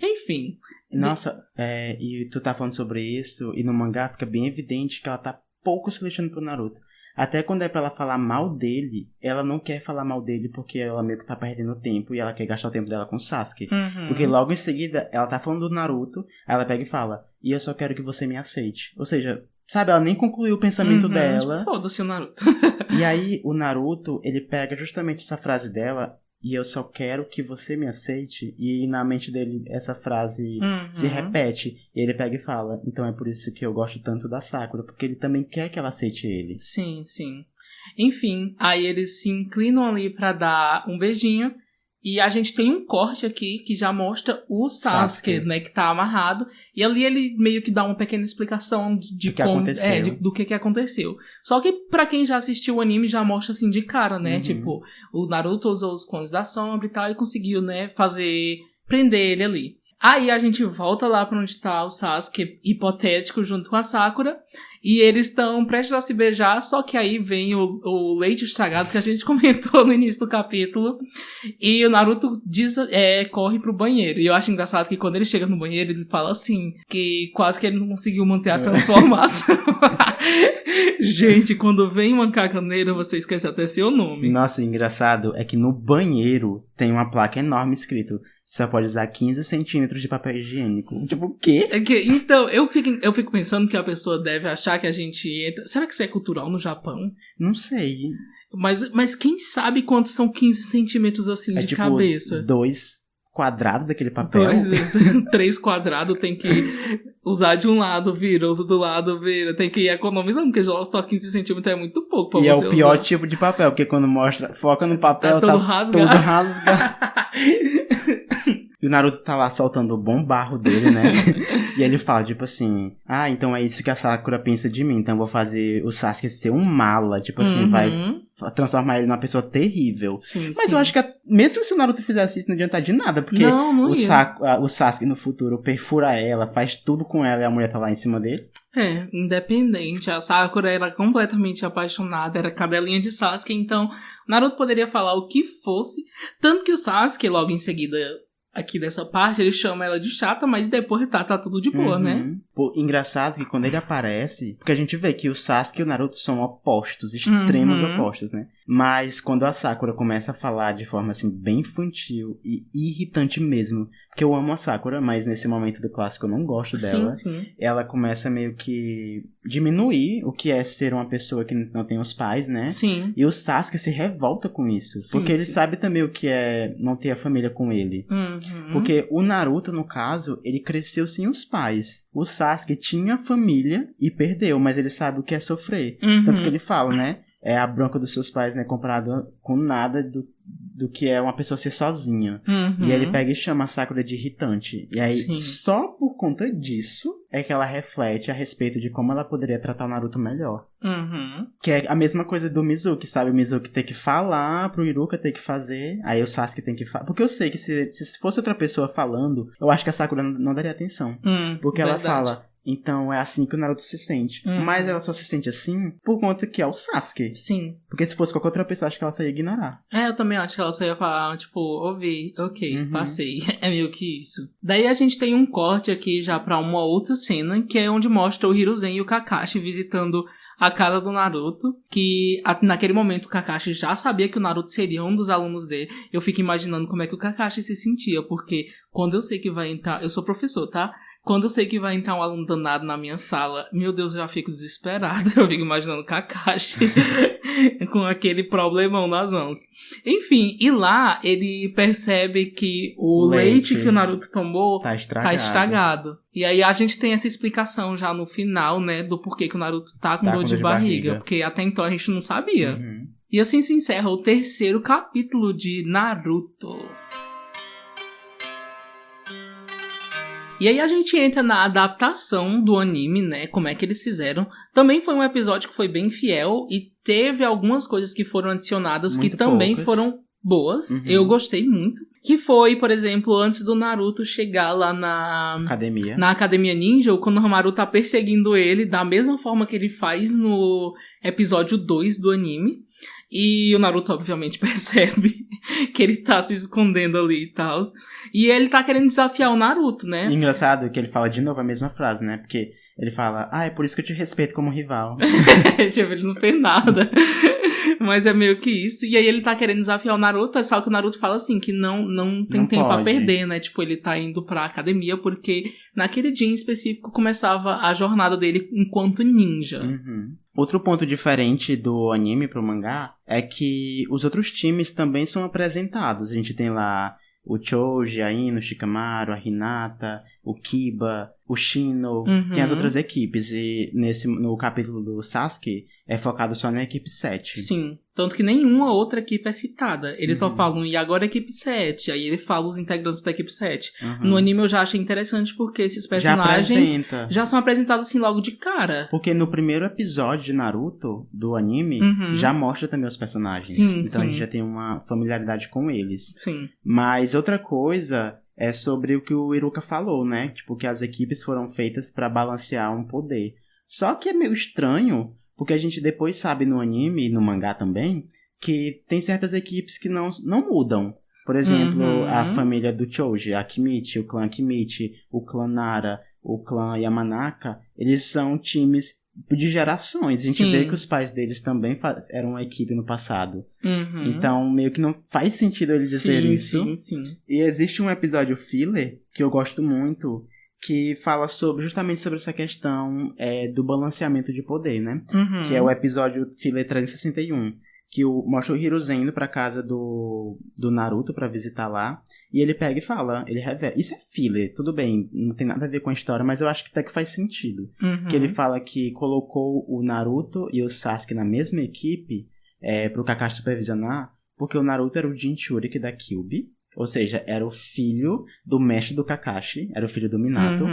Enfim. Nossa, e tu tá falando sobre isso, e no mangá fica bem evidente que ela tá pouco se lixando pro Naruto. Até quando é pra ela falar mal dele, ela não quer falar mal dele porque ela meio que tá perdendo tempo e ela quer gastar o tempo dela com o Sasuke. Porque logo em seguida, ela tá falando do Naruto, aí ela pega e fala, e eu só quero que você me aceite. Ou seja, sabe, ela nem concluiu o pensamento dela. Tipo, foda-se o Naruto. E aí, o Naruto, ele pega justamente essa frase dela, e eu só quero que você me aceite, e na mente dele essa frase se repete, e ele pega e fala, então é por isso que eu gosto tanto da Sakura, porque ele também quer que ela aceite ele. Sim. Enfim, aí eles se inclinam ali pra dar um beijinho, e a gente tem um corte aqui que já mostra o Sasuke, né, que tá amarrado. E ali ele meio que dá uma pequena explicação de como aconteceu. Do que aconteceu. Só que pra quem já assistiu o anime já mostra assim de cara, né? Tipo, o Naruto usou os clones da sombra e tal e conseguiu, né, prender ele ali. Aí a gente volta lá pra onde tá o Sasuke hipotético junto com a Sakura. E eles estão prestes a se beijar, só que aí vem o leite estragado que a gente comentou no início do capítulo. E o Naruto corre pro banheiro. E eu acho engraçado que quando ele chega no banheiro, ele fala assim, que quase que ele não conseguiu manter a transformação. Gente, quando vem uma caganeira, você esquece até seu nome. Nossa, engraçado é que no banheiro tem uma placa enorme escrito, só pode usar 15 centímetros de papel higiênico. Tipo, o quê? Então, eu fico pensando que a pessoa deve achar que a gente entra... Será que isso é cultural no Japão? Não sei. Mas quem sabe quantos são 15 centímetros assim de tipo, cabeça? 2 quadrados daquele papel. 3 quadrados tem que usar de um lado, usa do lado, tem que ir economizando, porque só 15 centímetros é muito pouco pra e você usar. E é o pior tipo de papel, porque quando foca no papel, tá todo rasgado. E o Naruto tá lá soltando o bom barro dele, né? E ele fala, tipo assim, então é isso que a Sakura pensa de mim, então eu vou fazer o Sasuke ser um mala, tipo assim, vai transformar ele numa pessoa terrível. Mas eu acho que mesmo se o Naruto fizesse isso, não adianta de nada, porque o Sasuke no futuro perfura ela, faz tudo com ela e a mulher tá lá em cima dele. Independente, a Sakura era completamente apaixonada, era cadelinha de Sasuke, então o Naruto poderia falar o que fosse, tanto que o Sasuke logo em seguida... Aqui dessa parte, ele chama ela de chata, mas depois tá tudo de boa, né? Pô, engraçado que quando ele aparece... Porque a gente vê que o Sasuke e o Naruto são opostos, extremos opostos, né? Mas quando a Sakura começa a falar de forma, assim, bem infantil e irritante mesmo... Porque eu amo a Sakura, mas nesse momento do clássico eu não gosto dela. Sim. Ela começa meio que diminuir o que é ser uma pessoa que não tem os pais, né? Sim. E o Sasuke se revolta com isso. Porque ele sabe também o que é não ter a família com ele. Porque o Naruto, no caso, ele cresceu sem os pais. O Sasuke tinha família e perdeu, mas ele sabe o que é sofrer. Tanto que ele fala, né? É a bronca dos seus pais, né? Comparado com nada do que é uma pessoa ser sozinha. E aí ele pega e chama a Sakura de irritante. E aí, só por conta disso, é que ela reflete a respeito de como ela poderia tratar o Naruto melhor. Que é a mesma coisa do Mizuki, sabe? O Mizuki tem que falar pro Iruka ter que fazer. Aí o Sasuke tem que falar. Porque eu sei que se fosse outra pessoa falando, eu acho que a Sakura não daria atenção. Porque ela fala... Então é assim que o Naruto se sente. Mas ela só se sente assim por conta que é o Sasuke. Sim. Porque se fosse qualquer outra pessoa, acho que ela só ia ignorar. Eu também acho que ela só ia falar, tipo, ouvi, ok, passei. É meio que isso. Daí a gente tem um corte aqui já pra uma outra cena, que é onde mostra o Hiruzen e o Kakashi visitando a casa do Naruto, que naquele momento o Kakashi já sabia que o Naruto seria um dos alunos dele. Eu fico imaginando como é que o Kakashi se sentia, porque quando eu sei que vai entrar... Eu sou professor, tá? Quando eu sei que vai entrar um aluno danado na minha sala, meu Deus, eu já fico desesperado. Eu fico imaginando o Kakashi com aquele problemão nas mãos. Enfim, e lá ele percebe que o leite que o Naruto tomou tá estragado. E aí a gente tem essa explicação já no final, né, do porquê que o Naruto tá com dor de barriga. Porque até então a gente não sabia. E assim se encerra o 3º capítulo de Naruto. E aí a gente entra na adaptação do anime, né, como é que eles fizeram. Também foi um episódio que foi bem fiel e teve algumas coisas que foram adicionadas muito que também poucas. Foram boas. Uhum. Eu gostei muito. Que foi, por exemplo, antes do Naruto chegar lá na Academia Ninja, quando o Hamaru tá perseguindo ele, da mesma forma que ele faz no episódio 2 do anime. E o Naruto, obviamente, percebe que ele tá se escondendo ali e tal. E ele tá querendo desafiar o Naruto, né? Engraçado que ele fala de novo a mesma frase, né? Porque ele fala, é por isso que eu te respeito como rival. Tipo, ele não fez nada. Mas é meio que isso. E aí ele tá querendo desafiar o Naruto, só que o Naruto fala assim, que não tem tempo a perder, né? Tipo, ele tá indo pra academia porque naquele dia em específico começava a jornada dele enquanto ninja. Uhum. Outro ponto diferente do anime pro mangá é que os outros times também são apresentados. A gente tem lá o Choji, a Ino, o Shikamaru, a Hinata, o Kiba, o Shino, tem as outras equipes. E no capítulo do Sasuke é focado só na equipe 7. Sim, tanto que nenhuma outra equipe é citada. Eles só falam, e agora a equipe 7. Aí ele fala os integrantes da equipe 7. No anime eu já achei interessante porque esses personagens já são apresentados assim logo de cara. Porque no primeiro episódio de Naruto, do anime, já mostra também os personagens. Então a gente já tem uma familiaridade com eles. Sim. Mas outra coisa é sobre o que o Iruka falou, né? Tipo, que as equipes foram feitas pra balancear um poder. Só que é meio estranho, porque a gente depois sabe no anime e no mangá também, que tem certas equipes que não mudam. Por exemplo, a família do Choji, a Kimichi, o clã Kimichi, o clã Nara, o clã Yamanaka, eles são times de gerações. A gente vê que os pais deles também eram uma equipe no passado. Então, meio que não faz sentido eles dizerem isso. Sim. E existe um episódio filler que eu gosto muito, que fala justamente sobre essa questão do balanceamento de poder, né? Que é o episódio filler 361. Que mostra o Hiruzen indo pra casa do Naruto pra visitar lá. E ele pega e fala, ele revela. Isso é filler, tudo bem, não tem nada a ver com a história, mas eu acho que até que faz sentido. Que ele fala que colocou o Naruto e o Sasuke na mesma equipe pro Kakashi supervisionar, porque o Naruto era o Jinchuriki da Kyuubi. Ou seja, era o filho do mestre do Kakashi, era o filho do Minato.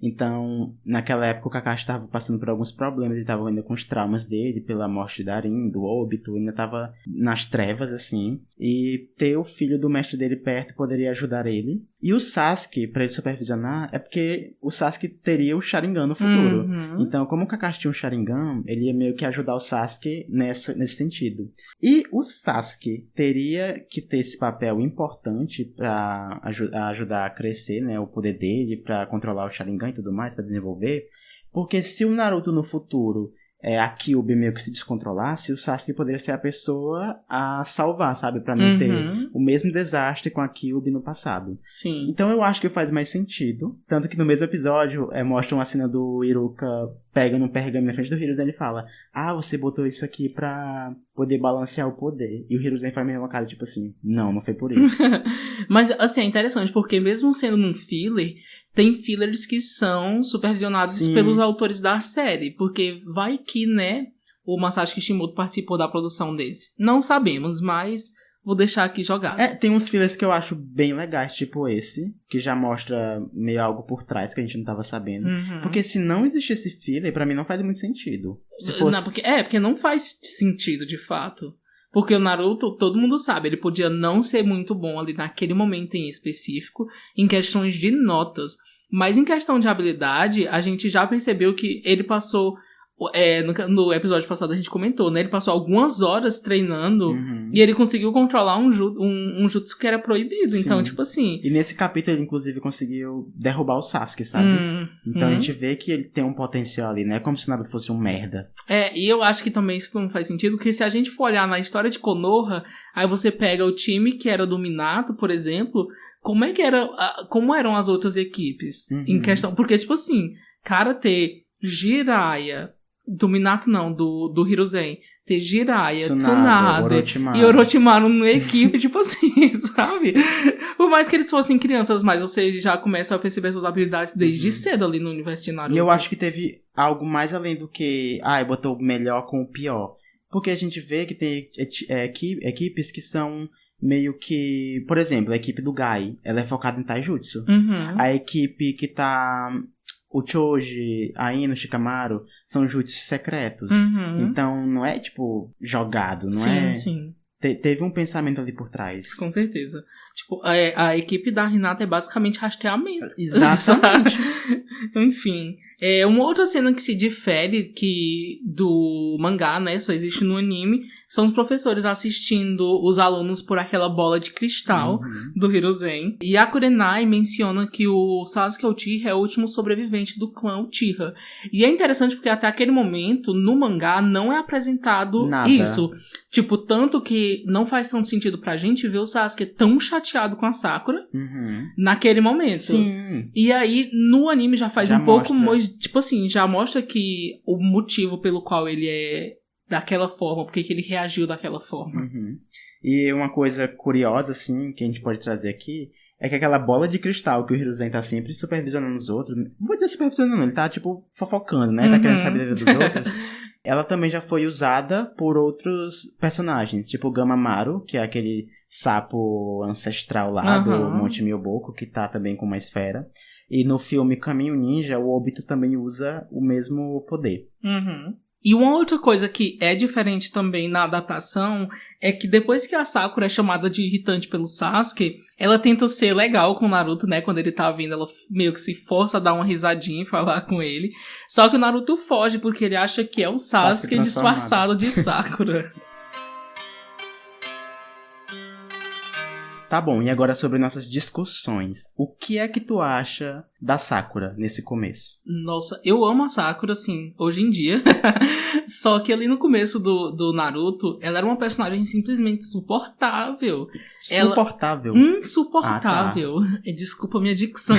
Então, naquela época o Kakashi estava passando por alguns problemas, ele estava ainda com os traumas dele, pela morte da Arin, do Obito, ainda estava nas trevas, assim. E ter o filho do mestre dele perto poderia ajudar ele. E o Sasuke, pra ele supervisionar, é porque o Sasuke teria o Sharingan no futuro. Então, como o Kakashi tinha um Sharingan, ele ia meio que ajudar o Sasuke nesse sentido. E o Sasuke teria que ter esse papel importante pra ajudar a crescer, né, o poder dele, pra controlar o Sharingan e tudo mais, pra desenvolver. Porque se o Naruto no futuro, a Kyuubi meio que se descontrolasse, o Sasuke poderia ser a pessoa a salvar, sabe? Pra não ter o mesmo desastre com a Kyuubi no passado. Sim. Então eu acho que faz mais sentido. Tanto que no mesmo episódio mostra uma cena do Iruka pega num pergaminho na frente do Hiruzen e ele fala: você botou isso aqui pra poder balancear o poder. E o Hiruzen faz meio uma cara tipo assim: não foi por isso. Mas assim, é interessante, porque mesmo sendo num filler, tem fillers que são supervisionados pelos autores da série. Porque vai que, né, o Masashi Kishimoto participou da produção desse. Não sabemos, mas vou deixar aqui jogado. Tem uns fillers que eu acho bem legais, tipo esse, que já mostra meio algo por trás que a gente não tava sabendo. Porque se não existisse filler, pra mim não faz muito sentido. Se fosse... Não, porque não faz sentido, de fato. Porque o Naruto, todo mundo sabe, ele podia não ser muito bom ali naquele momento em específico, em questões de notas. Mas em questão de habilidade, a gente já percebeu que ele passou... no episódio passado a gente comentou, né? Ele passou algumas horas treinando e ele conseguiu controlar um jutsu que era proibido. Sim. Então, tipo assim... E nesse capítulo ele, inclusive, conseguiu derrubar o Sasuke, sabe? Então a gente vê que ele tem um potencial ali, né? Como se o Naruto fosse um merda. E eu acho que também isso não faz sentido, porque se a gente for olhar na história de Konoha, aí você pega o time que era do Minato, por exemplo, como eram as outras equipes em questão... Porque, tipo assim, Karate, Jiraiya... Do Minato não, do Hiruzen. Ter Jiraiya, Tsunade e Orochimaru na equipe, tipo assim, sabe? Por mais que eles fossem crianças, mas você já começa a perceber suas habilidades desde cedo ali no universo de Naruto. E eu acho que teve algo mais além do que... botou o melhor com o pior. Porque a gente vê que tem equipes que são meio que... Por exemplo, a equipe do Gai, ela é focada em Taijutsu. A equipe que tá... O Choji, a Ino, o Shikamaru são jutsus secretos. Então não é tipo jogado, não é? Sim. Teve um pensamento ali por trás. Com certeza. Tipo, a equipe da Hinata é basicamente rastreamento. Exatamente. Enfim. Uma outra cena que se difere do mangá, né, só existe no anime, são os professores assistindo os alunos por aquela bola de cristal do Hiruzen. E a Kurenai menciona que o Sasuke Uchiha é o último sobrevivente do clã Uchiha. E é interessante porque até aquele momento, no mangá, não é apresentado nada. Isso. Tipo, tanto que não faz tanto sentido pra gente ver o Sasuke tão chateado com a Sakura naquele momento. Sim. E aí, no anime já faz Já um pouco mostra. mais... Tipo assim, já mostra que o motivo pelo qual ele é daquela forma, porque que ele reagiu daquela forma. E uma coisa curiosa, assim, que a gente pode trazer aqui, é que aquela bola de cristal que o Hiruzen tá sempre supervisionando os outros... Não vou dizer supervisionando, ele tá, tipo, fofocando, né? Tá querendo saber da vida dos outros. Ela também já foi usada por outros personagens, tipo o Gamamaru, que é aquele sapo ancestral lá do Monte Myoboku, que tá também com uma esfera. E no filme Caminho Ninja, o Obito também usa o mesmo poder. E uma outra coisa que é diferente também na adaptação é que depois que a Sakura é chamada de irritante pelo Sasuke, ela tenta ser legal com o Naruto, né? Quando ele tá vindo, ela meio que se força a dar uma risadinha e falar com ele. Só que o Naruto foge porque ele acha que é o Sasuke disfarçado de Sakura. Tá bom, e agora sobre nossas discussões. O que é que tu acha da Sakura nesse começo? Nossa, eu amo a Sakura, assim, hoje em dia. Só que ali no começo do Naruto, ela era uma personagem simplesmente insuportável. Suportável? Insuportável. Desculpa a minha dicção.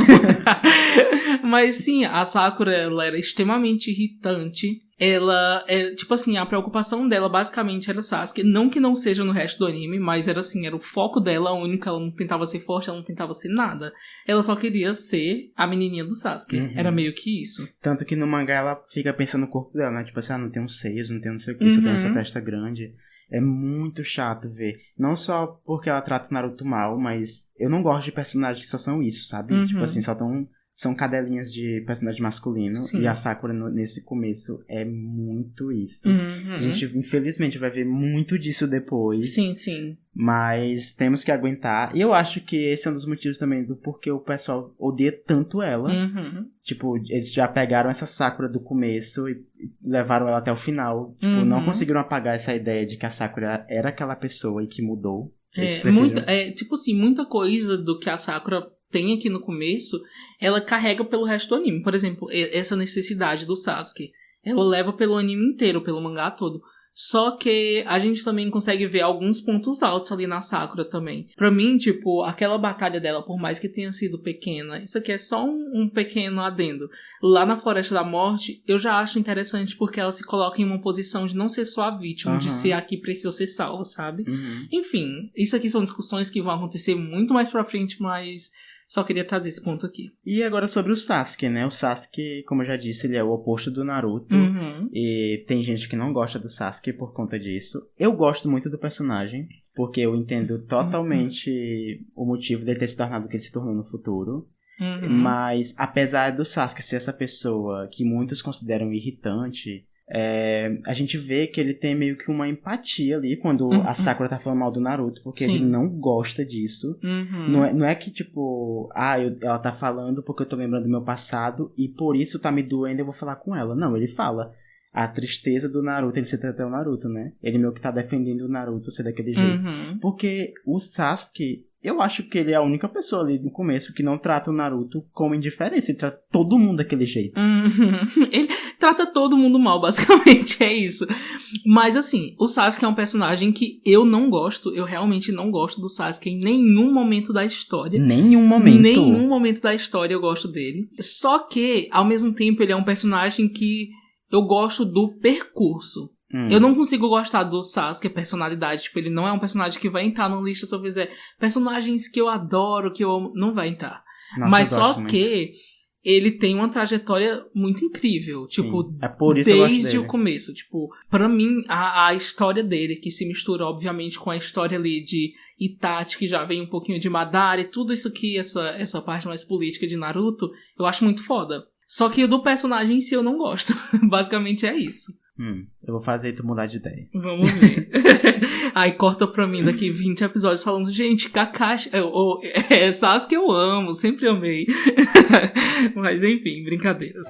Mas sim, a Sakura, ela era extremamente irritante. Ela, tipo assim, a preocupação dela basicamente era Sasuke. Não que não seja no resto do anime, mas era assim, era o foco dela único. Ela não tentava ser forte, ela não tentava ser nada. Ela só queria ser a menininha do Sasuke. Era meio que isso. Tanto que no mangá ela fica pensando no corpo dela, né? Tipo assim, não tem uns seios, não tem não sei o que, só tem essa testa grande. É muito chato ver. Não só porque ela trata o Naruto mal, mas eu não gosto de personagens que só são isso, sabe? Tipo assim, são cadelinhas de personagem masculino. Sim. E a Sakura, nesse começo, é muito isso. A gente, infelizmente, vai ver muito disso depois. Sim. Mas temos que aguentar. E eu acho que esse é um dos motivos também do porquê o pessoal odeia tanto ela. Tipo, eles já pegaram essa Sakura do começo e levaram ela até o final. Tipo, não conseguiram apagar essa ideia de que a Sakura era aquela pessoa e que mudou. Tipo assim, muita coisa do que a Sakura tem aqui no começo, ela carrega pelo resto do anime. Por exemplo, essa necessidade do Sasuke, ela leva pelo anime inteiro, pelo mangá todo. Só que a gente também consegue ver alguns pontos altos ali na Sakura também. Pra mim, tipo, aquela batalha dela, por mais que tenha sido pequena, isso aqui é só um pequeno adendo. Lá na Floresta da Morte, eu já acho interessante porque ela se coloca em uma posição de não ser só a vítima, de ser a que precisa ser salva, sabe? Enfim, isso aqui são discussões que vão acontecer muito mais pra frente, mas... Só queria trazer esse ponto aqui. E agora sobre o Sasuke, né? O Sasuke, como eu já disse, ele é o oposto do Naruto. E tem gente que não gosta do Sasuke por conta disso. Eu gosto muito do personagem, porque eu entendo totalmente o motivo dele ter se tornado o que ele se tornou no futuro. Mas, apesar do Sasuke ser essa pessoa que muitos consideram irritante... a gente vê que ele tem meio que uma empatia ali quando a Sakura tá falando mal do Naruto, porque ele não gosta disso. Não é que tipo, ela tá falando porque eu tô lembrando do meu passado e por isso tá me doendo, eu vou falar com ela. Não, ele fala a tristeza do Naruto, ele se trata o Naruto, né? Ele meio que tá defendendo o Naruto ser daquele jeito. Porque o Sasuke, eu acho que ele é a única pessoa ali no começo que não trata o Naruto como indiferença. Ele trata todo mundo daquele jeito. Ele trata todo mundo mal, basicamente, é isso. Mas assim, o Sasuke é um personagem que eu não gosto. Eu realmente não gosto do Sasuke em nenhum momento da história. Nenhum momento da história eu gosto dele. Só que, ao mesmo tempo, ele é um personagem que eu gosto do percurso. Eu não consigo gostar do Sasuke, personalidade. Tipo, ele não é um personagem que vai entrar na lista se eu fizer personagens que eu adoro, que eu amo. Não vai entrar. Nossa, mas só que ele tem uma trajetória muito incrível. Tipo, é por isso desde o começo. Tipo, pra mim, a história dele, que se mistura, obviamente, com a história ali de Itachi, que já vem um pouquinho de Madara e tudo isso aqui, essa parte mais política de Naruto, eu acho muito foda. Só que do personagem em si eu não gosto. Basicamente é isso. Eu vou fazer tu mudar de ideia. Vamos ver. Aí corta pra mim daqui 20 episódios falando, gente, Kakashi... Sasuke eu amo, sempre amei. Mas enfim, brincadeiras.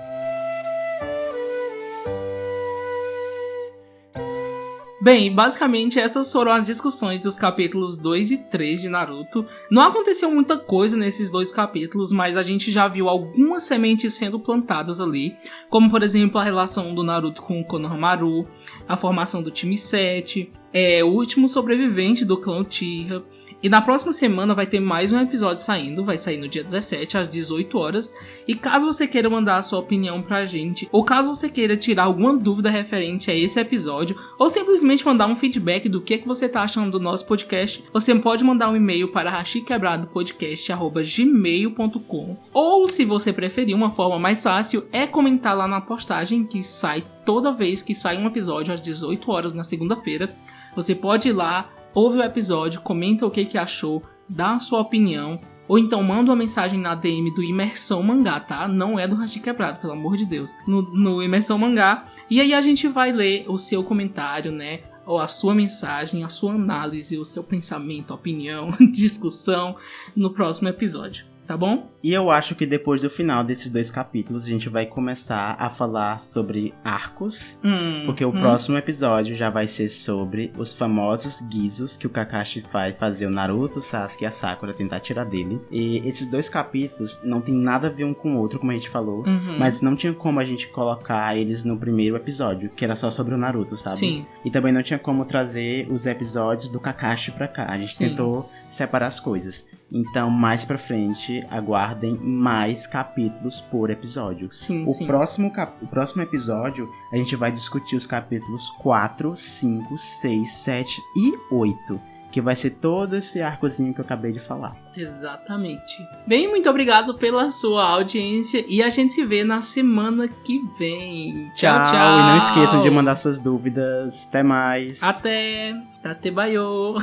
Bem, basicamente essas foram as discussões dos capítulos 2 e 3 de Naruto. Não aconteceu muita coisa nesses 2 capítulos, mas a gente já viu algumas sementes sendo plantadas ali, como por exemplo a relação do Naruto com o Konohamaru, a formação do time 7, o último sobrevivente do clã Uchiha. E na próxima semana vai ter mais um episódio saindo, vai sair no dia 17, às 18 horas. E caso você queira mandar a sua opinião pra gente, ou caso você queira tirar alguma dúvida referente a esse episódio, ou simplesmente mandar um feedback do que você tá achando do nosso podcast, você pode mandar um e-mail para rachiquebradopodcast@gmail.com. Ou, se você preferir, uma forma mais fácil é comentar lá na postagem que sai toda vez que sai um episódio às 18 horas na segunda-feira. Você pode ir lá, ouve o episódio, comenta o que achou, dá a sua opinião, ou então manda uma mensagem na DM do Imersão Mangá, tá? Não é do Hashi Quebrado, pelo amor de Deus. No Imersão Mangá. E aí a gente vai ler o seu comentário, né? Ou a sua mensagem, a sua análise, o seu pensamento, opinião, discussão no próximo episódio. Tá bom? E eu acho que depois do final desses 2 capítulos, a gente vai começar a falar sobre arcos. Porque o próximo episódio já vai ser sobre os famosos guizos que o Kakashi vai fazer o Naruto, o Sasuke e a Sakura tentar tirar dele. E esses 2 capítulos não tem nada a ver um com o outro, como a gente falou. Mas não tinha como a gente colocar eles no primeiro episódio, que era só sobre o Naruto, sabe? Sim. E também não tinha como trazer os episódios do Kakashi pra cá. A gente tentou separar as coisas. Então, mais pra frente, aguardem mais capítulos por episódio. O próximo episódio, a gente vai discutir os capítulos 4, 5, 6, 7 e 8. Que vai ser todo esse arcozinho que eu acabei de falar. Exatamente. Bem, muito obrigado pela sua audiência e a gente se vê na semana que vem. Tchau, tchau. E não esqueçam de mandar suas dúvidas. Até mais. Até. Tate bayo.